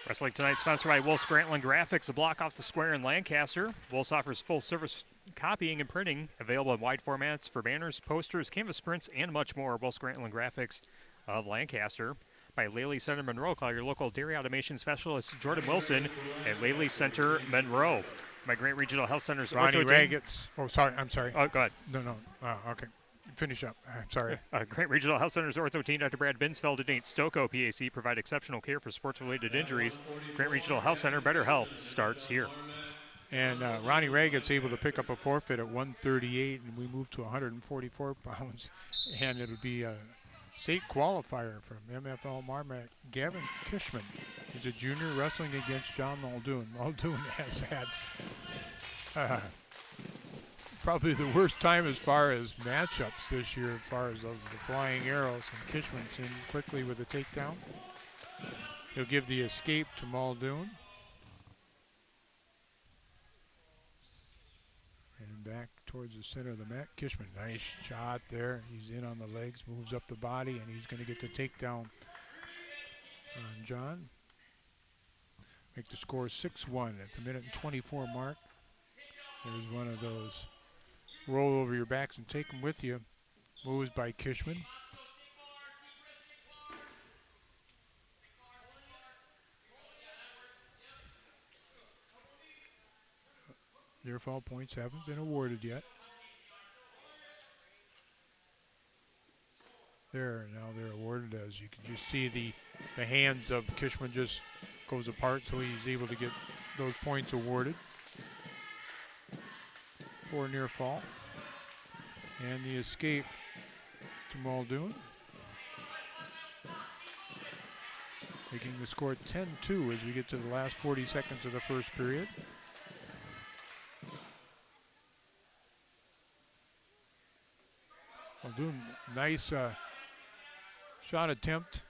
Wrestling tonight sponsored by Wolf's Grantland Graphics, a block off the square in Lancaster. Wolf's offers full service copying and printing, available in wide formats for banners, posters, canvas prints, and much more. Wolf's Grantland Graphics of Lancaster. By Laley Center Monroe, call your local dairy automation specialist Jordan Wilson at Laley Center Monroe. My Grant Regional Health Center's Ronnie Raggets. Oh, sorry. I'm sorry. Oh, go ahead. No. Okay. Finish up. I'm sorry. Grant Regional Health Center's ortho team, Dr. Brad Binsfeld and Nate Stocco, PAC, provide exceptional care for sports-related injuries. Grant Regional Health Center, better health starts here. And Ronnie Raggets able to pick up a forfeit at 138, and we move to 144 pounds. And it'll be a state qualifier from MFL MarMac. Gavin Kishman is a junior wrestling against John Muldoon. Muldoon has had probably the worst time as far as matchups this year, as far as the flying arrows. And Kishman's in quickly with a takedown. He'll give the escape to Muldoon. And back towards the center of the mat. Kishman, nice shot there. He's in on the legs, moves up the body, and he's going to get the takedown on John. Make the score 6-1 at the minute and 24 mark. There's one of those roll over your backs and take them with you moves by Kishman. Near fall points haven't been awarded yet. There, now they're awarded as you can just see the hands of Kishman just goes apart, so he's able to get those points awarded for near fall. And the escape to Muldoon. Making the score 10-2 as we get to the last 40 seconds of the first period. Muldoon, nice shot attempt.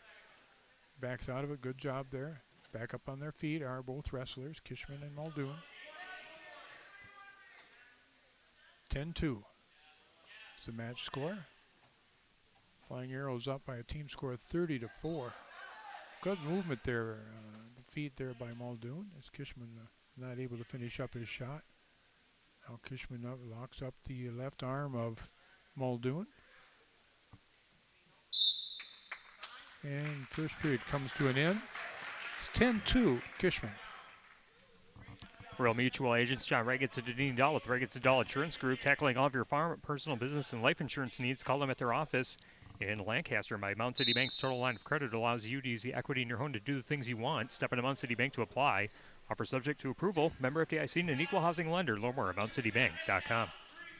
Backs out of it, good job there. Back up on their feet are both wrestlers, Kishman and Muldoon. 10-2 is the match score. Flying Arrows up by a team score of 30-4. Good movement there, the feet there by Muldoon as Kishman not able to finish up his shot. Now Kishman locks up the left arm of Muldoon. And first period comes to an end. It's 10-2, Kishman. Real Mutual agents John Raggets and Deneen Dahl with Raggets and Dahl Insurance Group, tackling all of your farm, personal, business, and life insurance needs. Call them at their office in Lancaster. My Mound City Bank's total line of credit allows you to use the equity in your home to do the things you want. Step into Mound City Bank to apply. Offer subject to approval. Member FDIC and an equal housing lender. Learn more at MoundCityBank.com.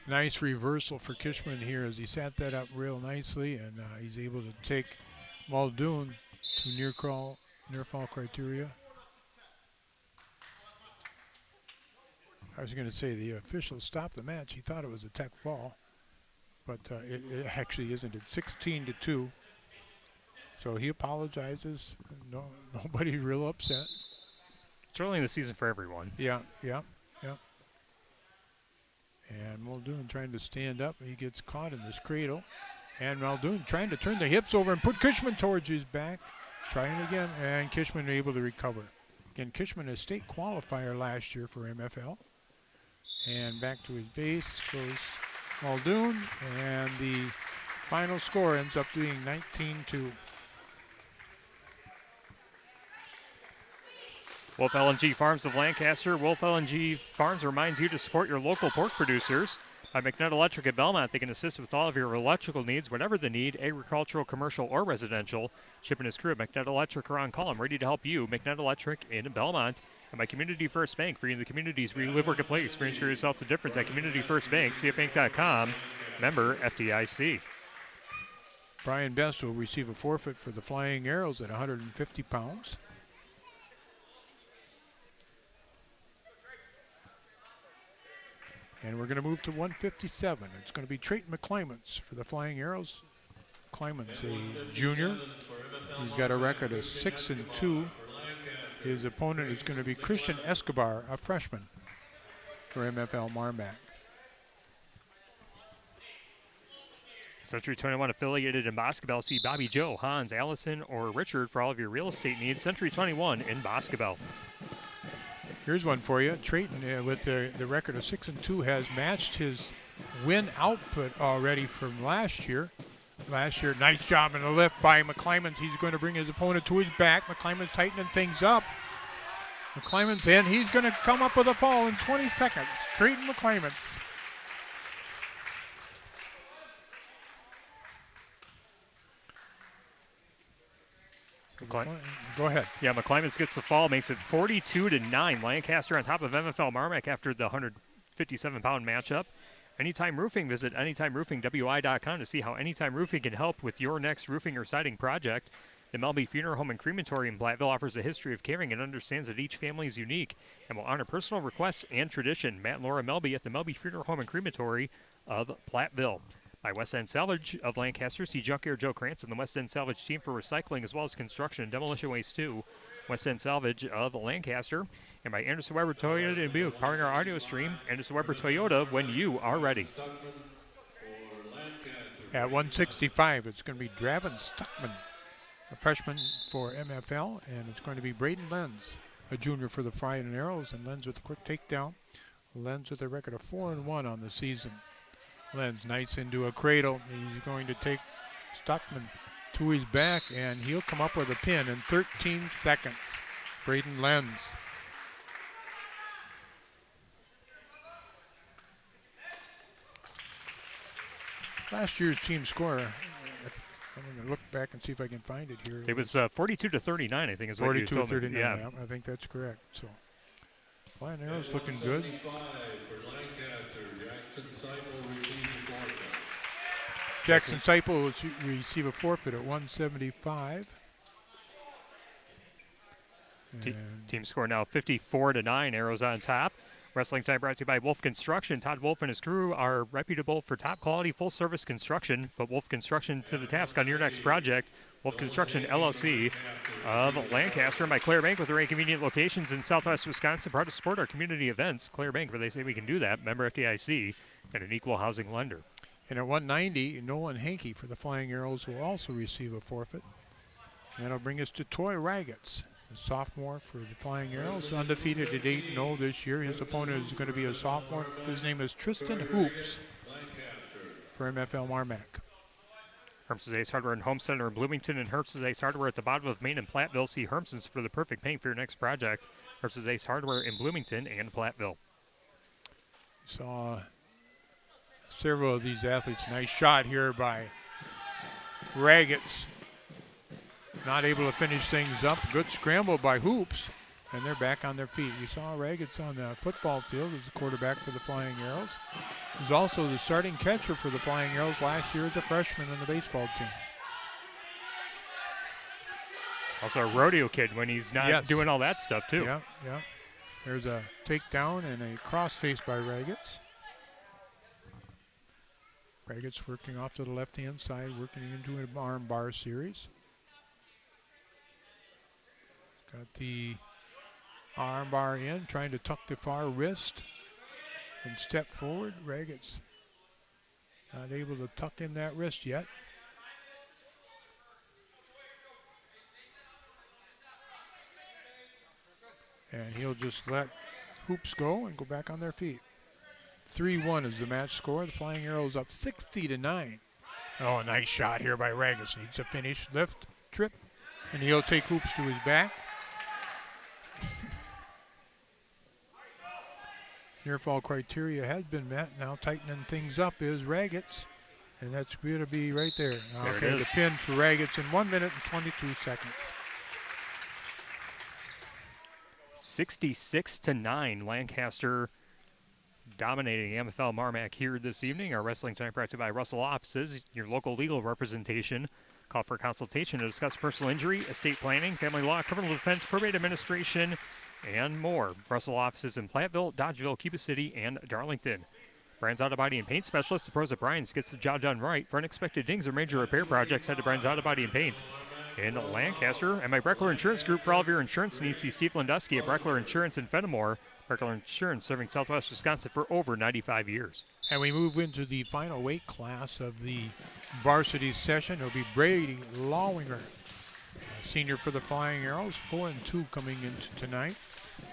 Nice reversal for Kishman here as he sat that up real nicely, and he's able to take Muldoon to near fall criteria. I was going to say the official stopped the match. He thought it was a tech fall, but it actually isn't. It's 16-2. So he apologizes. No, nobody's real upset. It's early in the season for everyone. Yeah. And Muldoon trying to stand up. He gets caught in this cradle. And Muldoon trying to turn the hips over and put Kishman towards his back. Trying again, and Kishman able to recover. Again, Kishman a state qualifier last year for MFL. And back to his base goes Muldoon, and the final score ends up being 19-2. Wolf LNG Farms of Lancaster. Wolf LNG Farms reminds you to support your local pork producers. By McNutt Electric at Belmont, they can assist with all of your electrical needs, whatever the need, agricultural, commercial, or residential. Chip and his crew at McNutt Electric are on call. I'm ready to help you. McNutt Electric in Belmont. And by Community First Bank, for you in the communities where you live, work, and play. Experience for yourself the difference at Community First Bank, cfbank.com, member FDIC. Brian Best will receive a forfeit for the Flying Arrows at 150 pounds. And we're going to move to 157. It's going to be Trayton McClymans for the Flying Arrows. McClymans, a junior. He's got a record of 6-2. His opponent is going to be Christian Escobar, a freshman for MFL MarMac. Century 21 affiliated in Boscobel. See Bobby Joe, Hans, Allison, or Richard for all of your real estate needs. Century 21 in Boscobel. Here's one for you. Trayton, with the record of 6-2, has matched his win output already from last year. Nice job in the lift by McClymans. He's going to bring his opponent to his back. McClymans tightening things up. McClymans in. He's going to come up with a fall in 20 seconds. Trayton McClymans. Go ahead. Yeah, McClymans gets the fall, makes it 42-9. Lancaster on top of MFL MarMac after the 157-pound matchup. Anytime Roofing, visit AnytimeRoofingWI.com to see how Anytime Roofing can help with your next roofing or siding project. The Melby Funeral Home and Crematory in Platteville offers a history of caring and understands that each family is unique and will honor personal requests and tradition. Matt and Laura Melby at the Melby Funeral Home and Crematory of Platteville. By West End Salvage of Lancaster, see Junkyard Joe Krantz and the West End Salvage team for recycling as well as construction and demolition waste too. West End Salvage of Lancaster. And by Anderson Weber Toyota in Buick, powering our audio stream. Anderson Weber Toyota, when you are ready. At 165, it's going to be Draven Stuckman, a freshman for MFL, and it's going to be Braden Lenz, a junior for the Flying Arrows, and Lenz with a quick takedown. Lenz with a record of 4-1 on the season. Lenz nice into a cradle. He's going to take Stuckman to his back, and he'll come up with a pin in 13 seconds. Braden Lenz. Last year's team score, I'm going to look back and see if I can find it here. It was 42-39, I think is what you told me. 42-39, yeah, I think that's correct. So, Flying Arrows looking good. Jackson Seipel will receive a forfeit at 175. Team score now 54-9. Arrows on top. Wrestling time brought to you by Wolf Construction. Todd Wolf and his crew are reputable for top quality full service construction. Put Wolf Construction to the task on your next project. Wolf Construction LLC of Lancaster. And by Claire Bank with their 8 convenient locations in Southwest Wisconsin. Proud to support our community events. Claire Bank, where they say we can do that. Member FDIC and an equal housing lender. And at 190, Nolan Hankey for the Flying Arrows will also receive a forfeit. And that'll bring us to Toy Raggets, a sophomore for the Flying Arrows, undefeated at 8-0 this year. His opponent is going to be a sophomore. His name is Tristan Hoops for MFL MarMac. Herms's Ace Hardware and Home Center in Bloomington and Herms's Ace Hardware at the bottom of Main and Platteville. See Herms's for the perfect paint for your next project. Herms's Ace Hardware in Bloomington and Platteville. Saw several of these athletes. Nice shot here by Raggets. Not able to finish things up. Good scramble by Hoops, and they're back on their feet. We saw Raggets on the football field as the quarterback for the Flying Arrows. He's also the starting catcher for the Flying Arrows last year as a freshman on the baseball team. Also a rodeo kid when he's not doing all that stuff, too. Yeah. There's a takedown and a crossface by Raggets. Raggets working off to the left-hand side, working into an arm bar series. Got the arm bar in, trying to tuck the far wrist and step forward. Raggett's not able to tuck in that wrist yet. And he'll just let hoops go and go back on their feet. 3-1 is the match score. The Flying Arrows up 60-9. Oh, nice shot here by Ragus. Needs a finish, lift, trip, and he'll take hoops to his back. Near fall criteria has been met. Now tightening things up is Raggets, and that's going to be right there. There Okay, it is. the pin for Raggets in 1 minute and 22 seconds. 66-9, Lancaster dominating MFL MarMac here this evening. Our Wrestling Tonight brought to you by Russell Offices, your local legal representation. Call for a consultation to discuss personal injury, estate planning, family law, criminal defense, probate administration, and more. Russell Offices in Platteville, Dodgeville, Cuba City, and Darlington. Bryan's Auto Body and Paint Specialist, the pros at Bryan's, gets the job done right. For unexpected dings or major repair projects, head to Bryan's Auto Body and Paint. In Lancaster, and my Breckler Insurance Group for all of your insurance needs. See Steve Landusky at Breckler Insurance in Fenimore. Breckler Insurance serving Southwest Wisconsin for over 95 years. And we move into the final weight class of the varsity session. It'll be Brady Lawinger, senior for the Flying Arrows, 4-2 coming into tonight.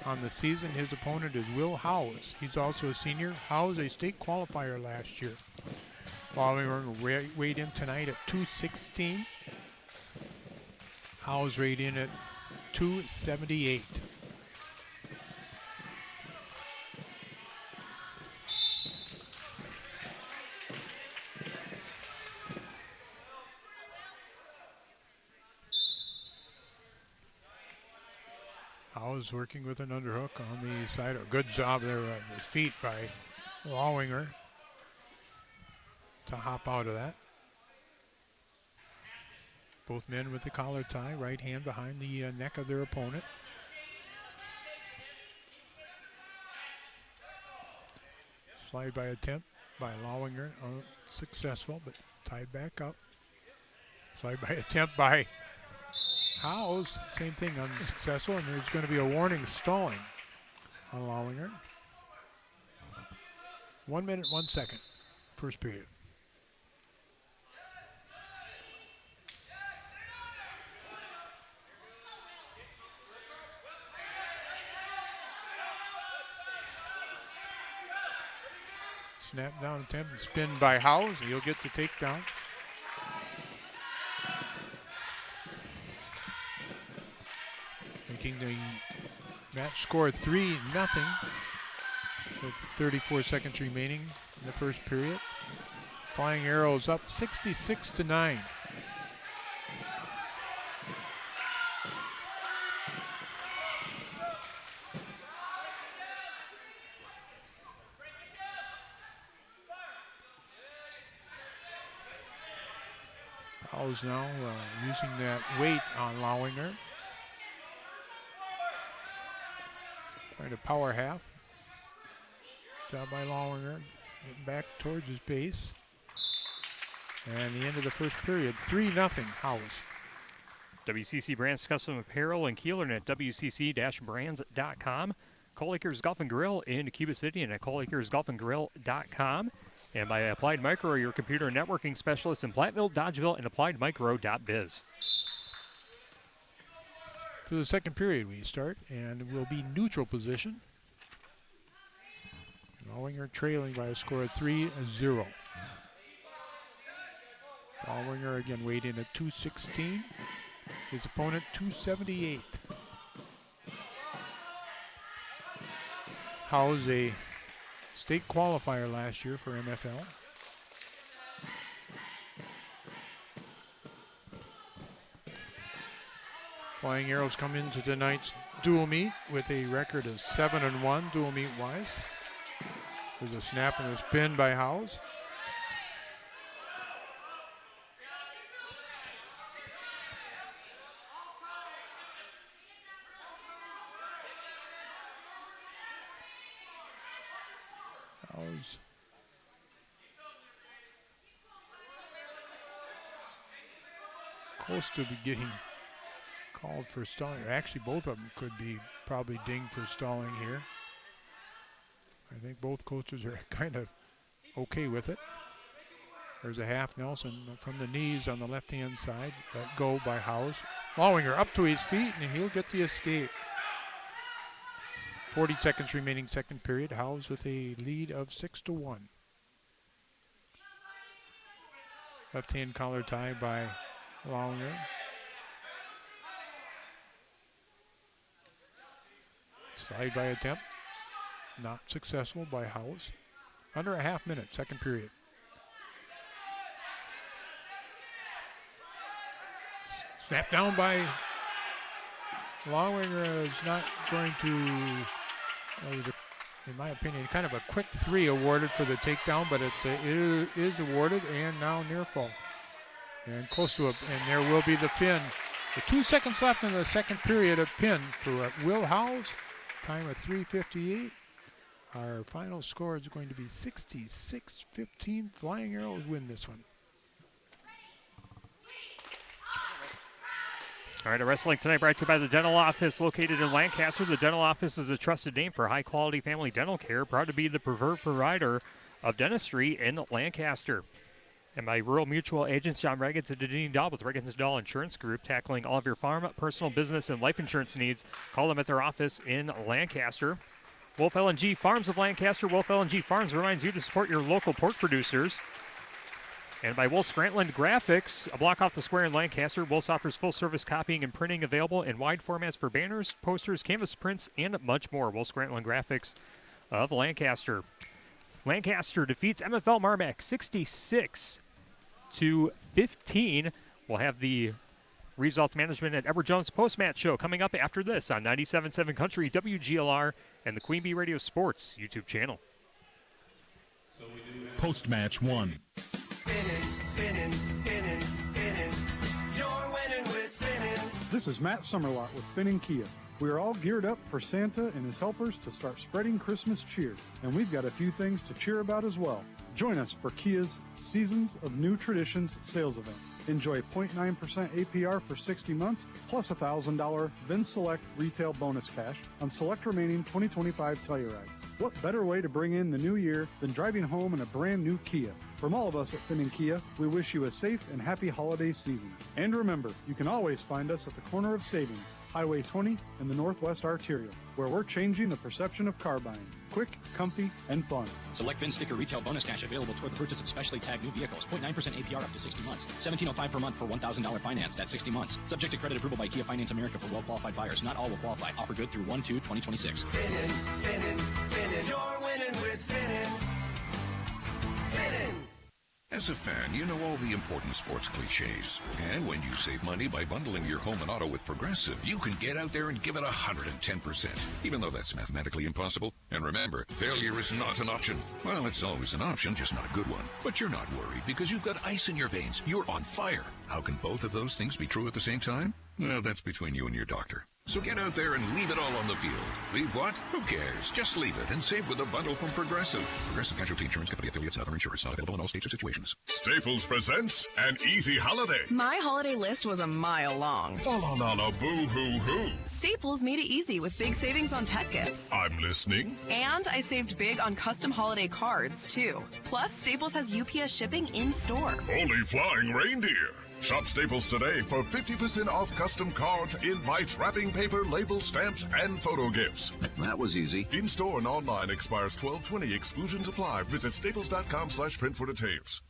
On the season, his opponent is Will Howes. He's also a senior. Howes, a state qualifier last year. Lawinger weighed in tonight at 216. Howes weighed in at 278. Howes working with an underhook on the side. A good job there on his feet by Lawinger to hop out of that. Both men with the collar tie, right hand behind the neck of their opponent. Slide by attempt by Lawinger, unsuccessful, but tied back up. Slide by attempt by Howes, same thing, unsuccessful, and there's going to be a warning stalling on Lawinger. 1 minute, 1 second, first period. Snap down attempt and spin by Howes. He'll get the takedown. Making the match score 3-0 with 34 seconds remaining in the first period. Flying Arrows up 66-9. Howes now using that weight on Lawinger. Trying to power half. Job by Lawinger. Getting back towards his base. And the end of the first period. 3-0 Howes. WCC Brands Custom Apparel and Kieler and at WCC-brands.com. Cole Acres Golf and Grill in Cuba City and at ColeAcersGolfandGrill.com. And by Applied Micro, your computer networking specialist in Platteville, Dodgeville, and AppliedMicro.biz. To the second period we start, and will be neutral position. Lawinger trailing by a score of 3-0. Lawinger again weighed in at 216. His opponent 278. Howes, a state qualifier last year for MFL. Flying Arrows come into tonight's dual meet with a record of 7-1 dual meet wise. There's a snap and a spin by Howes. Howes close to getting called for stalling. Actually, both of them could be probably dinged for stalling here. I think both coaches are kind of okay with it. There's a half Nelson from the knees on the left-hand side. Let go by Howes. Lowinger up to his feet, and he'll get the escape. 40 seconds remaining second period. Howes with a lead of 6-1. Left-hand collar tie by Lowinger. Slide by attempt. Not successful by Howes. Under a half minute, second period. Snap down by Lowinger is not going to, it was, in my opinion, kind of a quick three awarded for the takedown, but it is awarded, and now near fall. And close to it, and there will be the pin. With 2 seconds left in the second period, a pin for Will Howes. Time of 3:58. Our final score is going to be 66-15. Flying Arrows win this one. All right, our wrestling tonight brought to you by the Dental Office located in Lancaster. The Dental Office is a trusted name for high-quality family dental care, proud to be the preferred provider of dentistry in Lancaster. And by Rural Mutual agents John Reagans and Deneen Dahl with Reagans Dahl Insurance Group, tackling all of your farm, personal, business, and life insurance needs. Call them at their office in Lancaster. Wolf L&G Farms of Lancaster. Wolf L&G Farms reminds you to support your local pork producers. And by Wolf's Grantland Graphics, a block off the square in Lancaster, Wolf's offers full-service copying and printing available in wide formats for banners, posters, canvas prints, and much more. Wolf's Grantland Graphics of Lancaster. Lancaster defeats MFL MarMac 66-15. We'll have the results management at Edward Jones post-match show coming up after this on 97.7 Country, WGLR, and the Queen Bee Radio Sports YouTube channel. Post-match one. Finning. You're winning with Finning. This is Matt Summerlot with Finning Kia. We are all geared up for Santa and his helpers to start spreading Christmas cheer, and we've got a few things to cheer about as well. Join us for Kia's Seasons of New Traditions sales event. Enjoy 0.9% APR for 60 months, plus $1,000 Vin Select retail bonus cash on select remaining 2025 Tellurides. What better way to bring in the new year than driving home in a brand new Kia? From all of us at Finning Kia, we wish you a safe and happy holiday season. And remember, you can always find us at the corner of Savings, Highway 20 and the Northwest Arterial, where we're changing the perception of car buying. Quick, comfy, and fun. Select VIN sticker retail bonus cash available toward the purchase of specially tagged new vehicles. 0.9% APR up to 60 months. $1,705 per month per $1,000 financed at 60 months. Subject to credit approval by Kia Finance America for well-qualified buyers. Not all will qualify. Offer good through 1/2/2026. Finning. You're winning with Finning. As a fan, you know all the important sports cliches. And when you save money by bundling your home and auto with Progressive, you can get out there and give it 110%, even though that's mathematically impossible. And remember, failure is not an option. Well, it's always an option, just not a good one. But you're not worried because you've got ice in your veins. You're on fire. How can both of those things be true at the same time? Well, that's between you and your doctor. So get out there and leave it all on the field. Leave what? Who cares? Just leave it and save with a bundle from Progressive. Progressive Casualty Insurance Company affiliates, other insurance not available in all states or situations. Staples presents An Easy Holiday. My holiday list was a mile long. Fa-la-la-la, boo-hoo-hoo. Staples made it easy with big savings on tech gifts. I'm listening. And I saved big on custom holiday cards, too. Plus, Staples has UPS shipping in-store. Holy flying reindeer. Shop Staples today for 50% off custom cards, invites, wrapping paper, labels, stamps, and photo gifts. That was easy. In-store and online expires 12/20. Exclusions apply. Visit staples.com/print for details.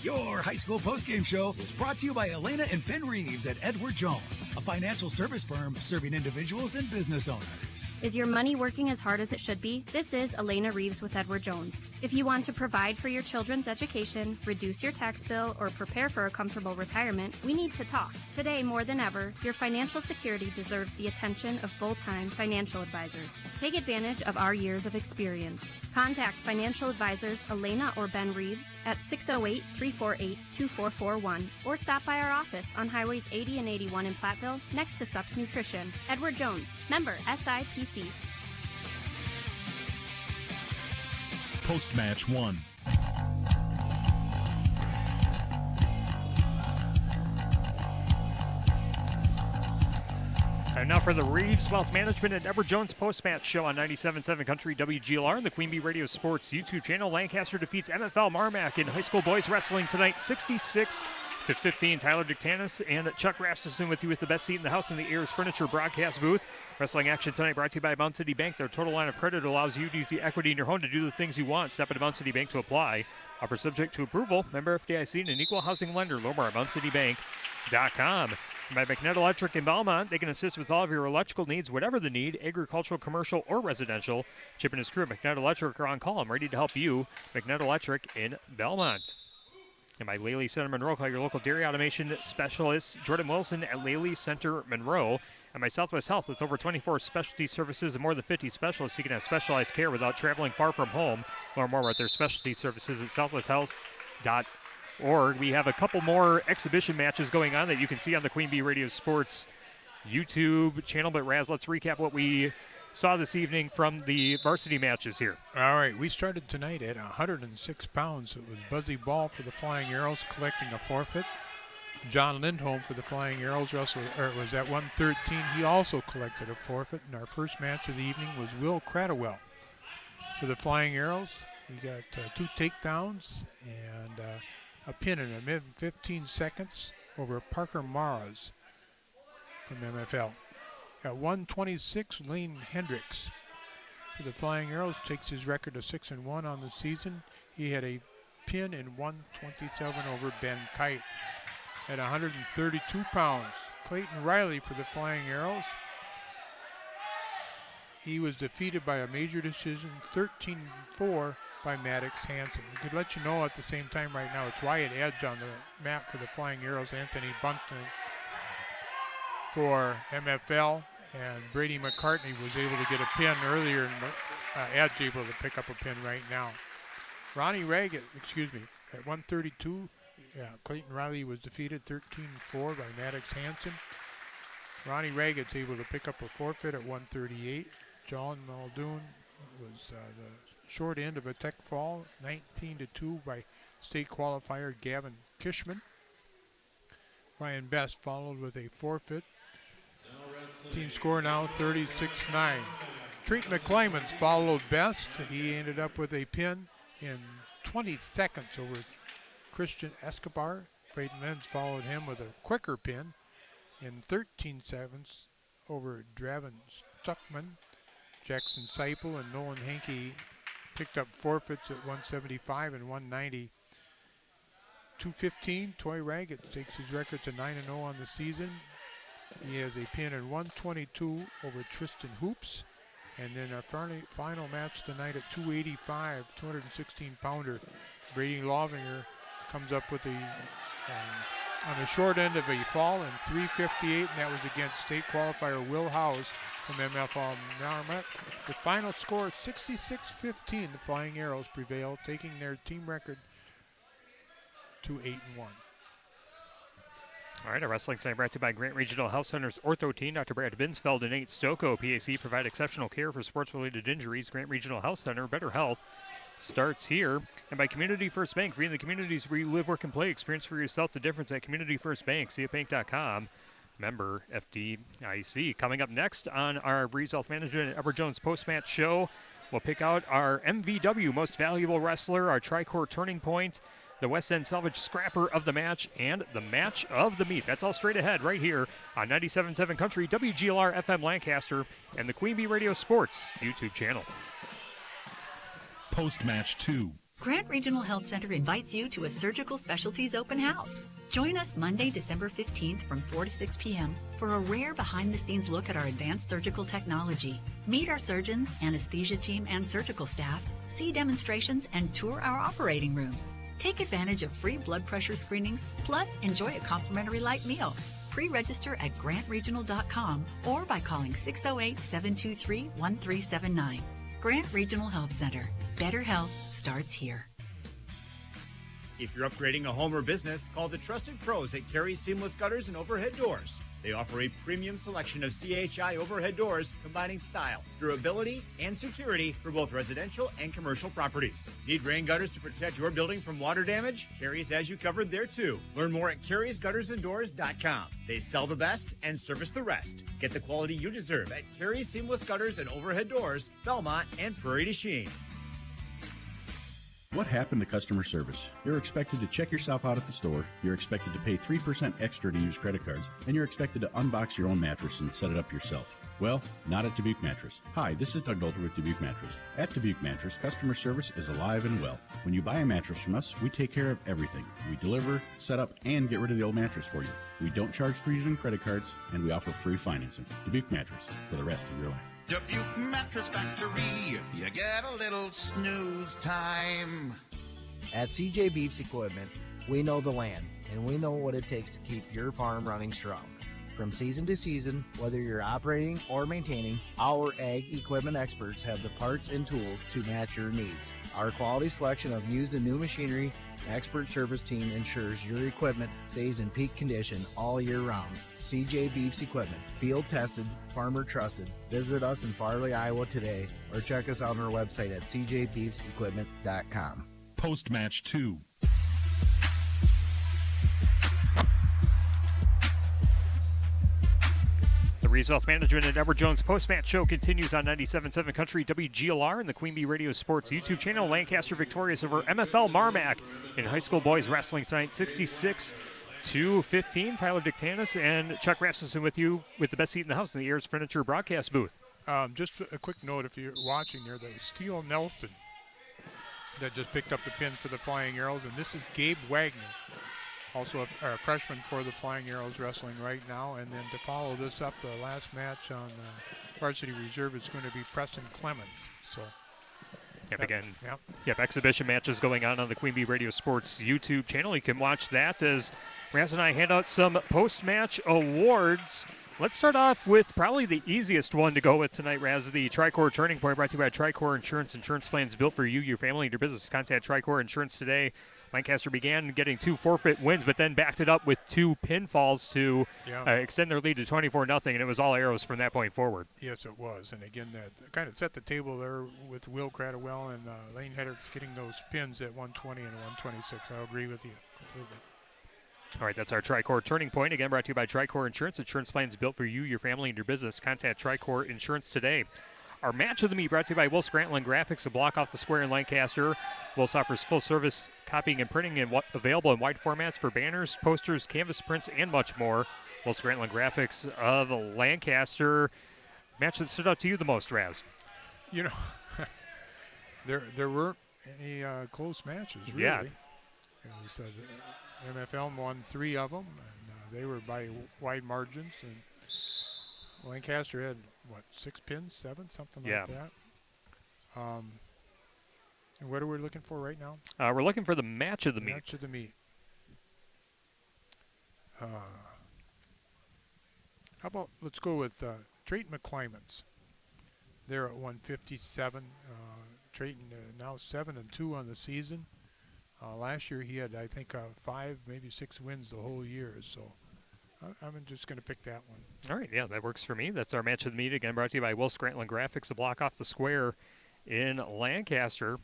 Your high school postgame show is brought to you by Elena and Ben Reeves at Edward Jones, a financial service firm serving individuals and business owners. Is your money working as hard as it should be? This is Elena Reeves with Edward Jones. If you want to provide for your children's education, reduce your tax bill, or prepare for a comfortable retirement, we need to talk. Today, more than ever, your financial security deserves the attention of full-time financial advisors. Take advantage of our years of experience. Contact financial advisors Elena or Ben Reeves at 608-348-2441 or stop by our office on Highways 80 and 81 in Platteville next to Sups Nutrition. Edward Jones, member SIPC. Post-match one. now for the Reeves Wealth Management and Edward Jones post-match show on 97.7 Country WGLR and the Queen Bee Radio Sports YouTube channel. Lancaster defeats MFL MarMac in high school boys wrestling tonight, 66-15. Tyler Dictanis and Chuck Rasmussen with you with the best seat in the house in the Ayers Furniture broadcast booth. Wrestling action tonight brought to you by Mount City Bank. Their total line of credit allows you to use the equity in your home to do the things you want. Step into Mount City Bank to apply. Offer subject to approval. Member FDIC and an equal housing lender. Learn more at MountCityBank.com. By McNett Electric in Belmont, they can assist with all of your electrical needs, whatever the need, agricultural, commercial, or residential. Chip and his crew at McNett Electric are on call. I'm ready to help you. McNett Electric in Belmont. And by Laley Center Monroe, call your local dairy automation specialist, Jordan Wilson at Laley Center Monroe. And by Southwest Health, with over 24 specialty services and more than 50 specialists, you can have specialized care without traveling far from home. Learn more about their specialty services at southwesthealth.org. We have a couple more exhibition matches going on that you can see on the Queen Bee Radio Sports YouTube channel. But Raz, let's recap what we saw this evening from the varsity matches here. All right, we started tonight at 106 pounds. It was Buzzy Ball for the Flying Arrows collecting a forfeit. John Lindholm for the Flying Arrows was at 113. He also collected a forfeit. And our first match of the evening was Will Cradwell for the Flying Arrows. He got 2 takedowns and a pin in a mid 15 seconds over Parker Maras from MFL. At 126, Lane Hendricks for the Flying Arrows takes his record to 6-1 on the season. He had a pin in 127 over Ben Kite. At 132 pounds, Clayton Riley for the Flying Arrows. He was defeated by a major decision, 13-4 by Maddox Hansen. We could let you know at the same time right now, it's Wyatt Edge on the map for the Flying Arrows, Anthony Bunton for MFL, and Brady McCartney was able to get a pin earlier, and Edge able to pick up a pin right now. Ronnie Raggett, at 132, Clayton Riley was defeated 13-4 by Maddox Hansen. Ronnie Raggett's able to pick up a forfeit at 138. John Muldoon was the short end of a tech fall, 19-2 by state qualifier Gavin Kishman. Ryan Best followed with a forfeit. Team score now 36-9. Treat McClymans followed Best. He ended up with a pin in 20 seconds over Christian Escobar. Braden Lenz followed him with a quicker pin in 13 seconds over Draven Stuckman. Jackson Seipel and Nolan Henke picked up forfeits at 175 and 190. 215, Toy Raggett takes his record to 9-0 on the season. He has a pin at 122 over Tristan Hoops. And then our final match tonight at 285, 216-pounder, Brady Lovinger comes up with on the short end of a fall in 358, and that was against state qualifier Will Howes from MFL MarMac. The final score, 66-15. The Flying Arrows prevailed, taking their team record to 8-1. All right, our wrestling tonight brought to you by Grant Regional Health Center's Ortho Team. Dr. Brad Binsfeld and Nate Stocco, PAC, provide exceptional care for sports-related injuries. Grant Regional Health Center, better health starts here. And by Community First Bank, for you in the communities where you live, work, and play. Experience for yourself the difference at Community First Bank, cfbank.com. Member FDIC. Coming up next on our Breeze Health Management and Edward Jones post-match show, we'll pick out our MVW, Most Valuable Wrestler, our Tri-Core Turning Point, the West End Salvage Scrapper of the Match, and the Match of the Meet. That's all straight ahead right here on 97.7 Country, WGLR FM Lancaster, and the Queen Bee Radio Sports YouTube channel. Post-match 2. Grant Regional Health Center invites you to a surgical specialties open house. Join us Monday, December 15th from 4 to 6 p.m. for a rare behind-the-scenes look at our advanced surgical technology. Meet our surgeons, anesthesia team, and surgical staff, see demonstrations, and tour our operating rooms. Take advantage of free blood pressure screenings, plus enjoy a complimentary light meal. Pre-register at grantregional.com or by calling 608-723-1379. Grant Regional Health Center. Better health starts here. If you're upgrading a home or business, call the trusted pros at Carey Seamless Gutters and Overhead Doors. They offer a premium selection of CHI overhead doors combining style, durability, and security for both residential and commercial properties. Need rain gutters to protect your building from water damage? Carey's has you covered there too. Learn more at Carey'sGuttersandDoors.com. They sell the best and service the rest. Get the quality you deserve at Carey Seamless Gutters and Overhead Doors, Belmont, and Prairie du Chien. What happened to customer service? You're expected to check yourself out at the store, you're expected to pay 3% extra to use credit cards, and you're expected to unbox your own mattress and set it up yourself. Well, not at Dubuque Mattress. Hi, this is Doug Dolter with Dubuque Mattress. At Dubuque Mattress, customer service is alive and well. When you buy a mattress from us, we take care of everything. We deliver, set up, and get rid of the old mattress for you. We don't charge for using credit cards, and we offer free financing. Dubuque Mattress, for the rest of your life. Dubuque Mattress Factory, you get a little snooze time. At CJ Beeps Equipment, we know the land, and we know what it takes to keep your farm running strong. From season to season, whether you're operating or maintaining, our ag equipment experts have the parts and tools to match your needs. Our quality selection of used and new machinery and expert service team ensures your equipment stays in peak condition all year round. CJ Beeps Equipment, field tested, farmer trusted. Visit us in Farley, Iowa today, or check us out on our website at cjbeepsequipment.com. Post-match 2. The Reeves Wealth Management and Edward Jones post-match show continues on 97.7 Country WGLR and the Queen Bee Radio Sports YouTube channel. Lancaster victorious over MFL MarMac in high school boys wrestling tonight, 66-15. Tyler Dictanis and Chuck Rasmussen with you with the best seat in the house in the Ayers Furniture broadcast booth. Just a quick note, if you're watching there, that was Steele Nelson that just picked up the pin for the Flying Arrows, and this is Gabe Wagner, also a freshman for the Flying Arrows wrestling right now. And then to follow this up, the last match on varsity reserve is going to be Preston Clemens. So, exhibition matches going on the Queen Bee Radio Sports YouTube channel. You can watch that as Raz and I hand out some post-match awards. Let's start off with probably the easiest one to go with tonight, Raz, the Tricor Turning Point, brought to you by Tricor Insurance. Insurance plans built for you, your family, and your business. Contact Tricor Insurance today. Lancaster began getting 2 forfeit wins, but then backed it up with 2 pinfalls to extend their lead to 24-0, and it was all arrows from that point forward. Yes, it was. And again, that kind of set the table there with Will Cradwell and Lane Hedricks getting those pins at 120 and 126. I agree with you completely. All right, that's our Tricor Turning Point. Again, brought to you by Tricor Insurance. Insurance plans built for you, your family, and your business. Contact Tricor Insurance today. Our match of the meet brought to you by Will Scranton Graphics, a block off the square in Lancaster. Wills offers full-service copying and printing and available in wide formats for banners, posters, canvas prints, and much more. Will Scranton Graphics of Lancaster. Match that stood out to you the most, Raz? You know, there weren't any close matches, really. Yeah. So the MFL won 3 of them, and they were by wide margins. And Lancaster had, 6 pins, 7, something like that. And what are we looking for right now? We're looking for the match of the meet. Match of the meet. How about, let's go with Drayton McClymans. They're at 157. Drayton now 7-2 on the season. Last year he had, I think, 5, maybe 6 wins the whole year. So I'm just going to pick that one. All right, yeah, that works for me. That's our match of the meet. Again, brought to you by Will Scranton Graphics, a block off the square in Lancaster.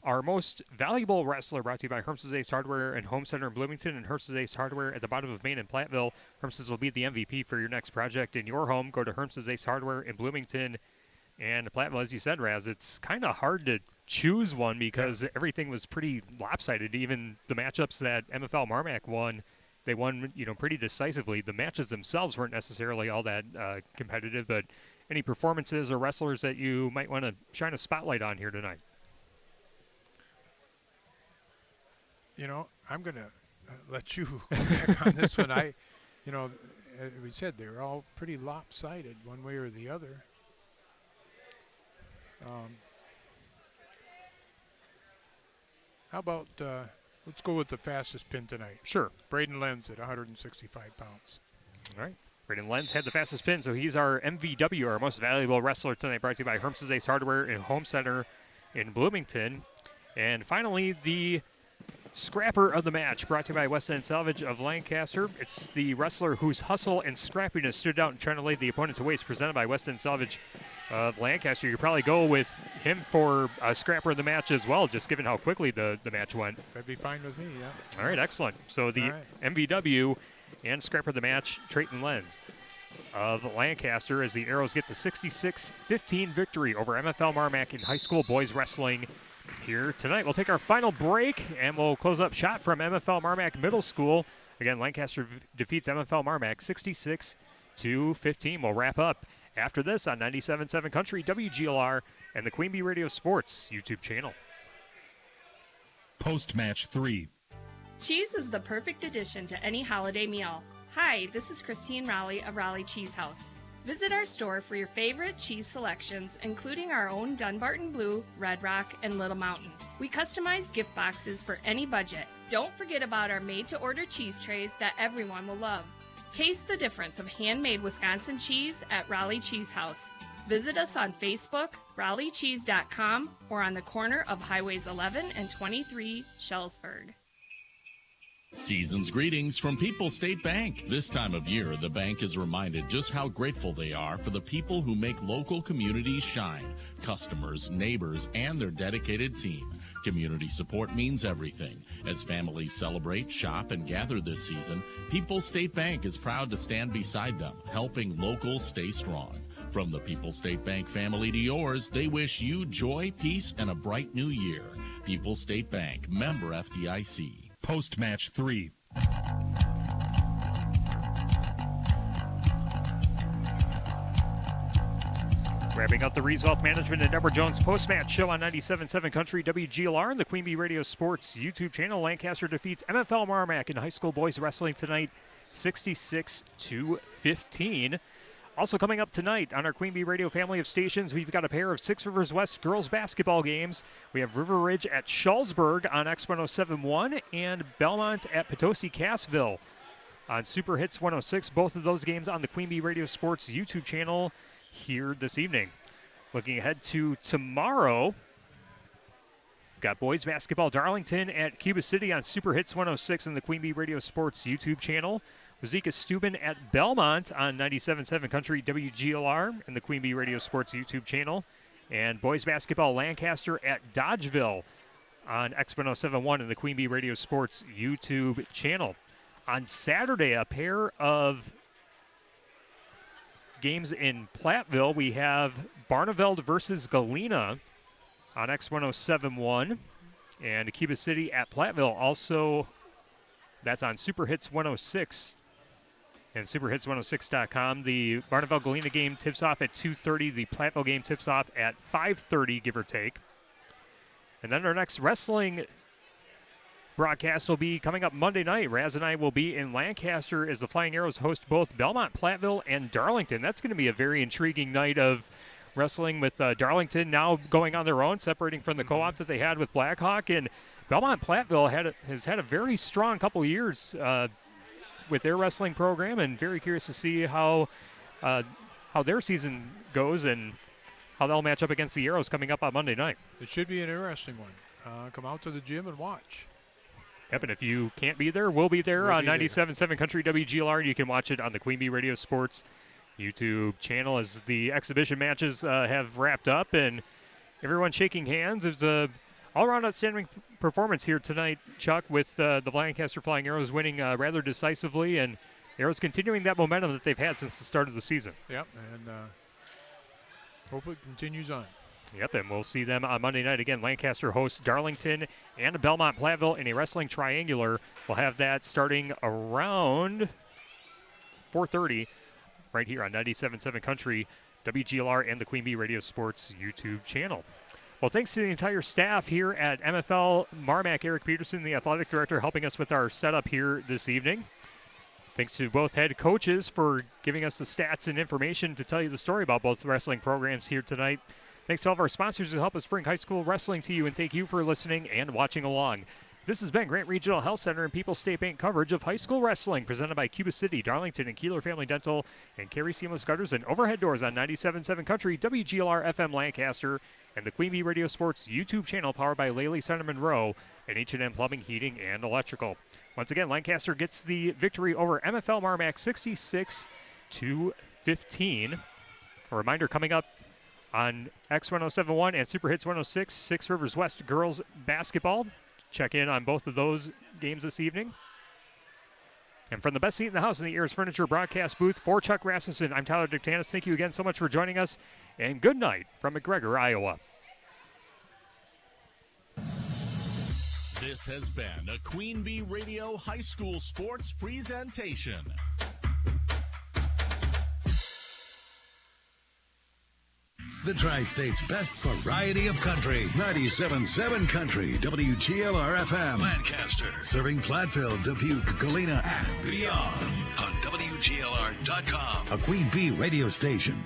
Our most valuable wrestler brought to you by Herms's Ace Hardware and Home Center in Bloomington and Herms's Ace Hardware at the bottom of Main in Platteville. Herms's will be the MVP for your next project in your home. Go to Herms's Ace Hardware in Bloomington and Platteville. As you said, Raz, it's kind of hard to choose one because everything was pretty lopsided. Even the matchups that MFL MarMac won, they won, pretty decisively. The matches themselves weren't necessarily all that competitive, but any performances or wrestlers that you might want to shine a spotlight on here tonight? I'm going to let you go back on this one. As we said, they were all pretty lopsided one way or the other. How about let's go with the fastest pin tonight. Sure. Braden Lenz at 165 pounds. All right. Braden Lenz had the fastest pin, so he's our MVW, our most valuable wrestler tonight, brought to you by Herms's Ace Hardware and Home Center in Bloomington. And finally, the Scrapper of the match, brought to you by West End Salvage of Lancaster. It's the wrestler whose hustle and scrappiness stood out in trying to lay the opponent to waste, presented by West End Salvage of Lancaster. You could probably go with him for a scrapper of the match as well, just given how quickly the match went. That'd be fine with me, yeah. All right, excellent. So the MVW and scrapper of the match, Trayton Lenz of Lancaster, as the Arrows get the 66-15 victory over MFL MarMac in high school boys wrestling here tonight. We'll take our final break, and we'll close up shop from MFL MarMac Middle School. Again, Lancaster defeats MFL MarMac 66-15. We'll wrap up after this on 97.7 Country, WGLR, and the Queen Bee Radio Sports YouTube channel. Post-match 3. Cheese is the perfect addition to any holiday meal. Hi, this is Christine Raleigh of Raleigh Cheese House. Visit our store for your favorite cheese selections, including our own Dunbarton Blue, Red Rock, and Little Mountain. We customize gift boxes for any budget. Don't forget about our made-to-order cheese trays that everyone will love. Taste the difference of handmade Wisconsin cheese at Raleigh Cheese House. Visit us on Facebook, RaleighCheese.com, or on the corner of Highways 11 and 23, Shellsburg. Season's greetings from People's State Bank. This time of year, the bank is reminded just how grateful they are for the people who make local communities shine. Customers, neighbors, and their dedicated team. Community support means everything. As families celebrate, shop, and gather this season, People's State Bank is proud to stand beside them, helping locals stay strong. From the People's State Bank family to yours, they wish you joy, peace, and a bright new year. People's State Bank, member FDIC. Post-match 3. Wrapping up the Rees Wealth Management and Deborah Jones post-match show on 97.7 Country, WGLR, and the Queen Bee Radio Sports YouTube channel. Lancaster defeats MFL MarMac in high school boys wrestling tonight, 66-15. Also coming up tonight on our Queen Bee Radio family of stations, we've got a pair of Six Rivers West girls basketball games. We have River Ridge at Shellsburg on X1071 and Belmont at Potosi Cassville on Super Hits 106. Both of those games on the Queen Bee Radio Sports YouTube channel here this evening. Looking ahead to tomorrow, got boys basketball Darlington at Cuba City on Super Hits 106 and the Queen Bee Radio Sports YouTube channel. Wazika Steuben at Belmont on 97.7 Country, WGLR, and the Queen Bee Radio Sports YouTube channel. And boys basketball Lancaster at Dodgeville on X1071 and the Queen Bee Radio Sports YouTube channel. On Saturday, a pair of games in Platteville. We have Barneveld versus Galena on X1071, and Cuba City at Platteville. Also, that's on Super Hits 106 and superhits106.com. The Barneveld Galena game tips off at 2:30. The Platteville game tips off at 5:30, give or take. And then our next wrestling broadcast will be coming up Monday night. Raz and I will be in Lancaster as the Flying Arrows host both Belmont, Platteville, and Darlington. That's going to be a very intriguing night of wrestling, with Darlington now going on their own, separating from the co-op that they had with Blackhawk. And Belmont Platteville has had a very strong couple years with their wrestling program, and very curious to see how their season goes and how they'll match up against the Arrows coming up on Monday night. It should be an interesting one. Come out to the gym and watch. Yep, and if you can't be there, we'll be there on 97.7 Country WGLR. You can watch it on the Queen Bee Radio Sports YouTube channel as the exhibition matches have wrapped up and everyone shaking hands. It's a all-around outstanding performance here tonight, Chuck, with the Lancaster Flying Arrows winning rather decisively, and Arrows continuing that momentum that they've had since the start of the season. Yep, and hope it continues on. Yep, and we'll see them on Monday night. Again, Lancaster hosts Darlington and Belmont Platteville in a wrestling triangular. We'll have that starting around 4:30 right here on 97.7 Country, WGLR, and the Queen Bee Radio Sports YouTube channel. Well, thanks to the entire staff here at MFL MarMac. Eric Peterson, the athletic director, helping us with our setup here this evening. Thanks to both head coaches for giving us the stats and information to tell you the story about both wrestling programs here tonight. Thanks to all of our sponsors who help us bring high school wrestling to you, and thank you for listening and watching along. This has been Grant Regional Health Center and People's State Bank coverage of high school wrestling presented by Cuba City, Darlington, and Kieler Family Dental, and Carey Seamless Gutters and Overhead Doors on 97.7 Country, WGLR FM Lancaster, and the Queen Bee Radio Sports YouTube channel powered by Laley Center Monroe, and H&M Plumbing, Heating, and Electrical. Once again, Lancaster gets the victory over MFL MarMac 66-15. A reminder coming up on X1071 and Super Hits 106, Six Rivers West girls basketball. Check in on both of those games this evening. And from the best seat in the house in the Ayers Furniture broadcast booth, for Chuck Rasmussen, I'm Tyler Dictanis. Thank you again so much for joining us, and good night from McGregor, Iowa. This has been a Queen Bee Radio High School Sports presentation. The Tri-State's best variety of country. 97.7 Country, WGLR-FM. Lancaster, serving Platteville, Dubuque, Galena, and beyond on WGLR.com. A Queen Bee radio station.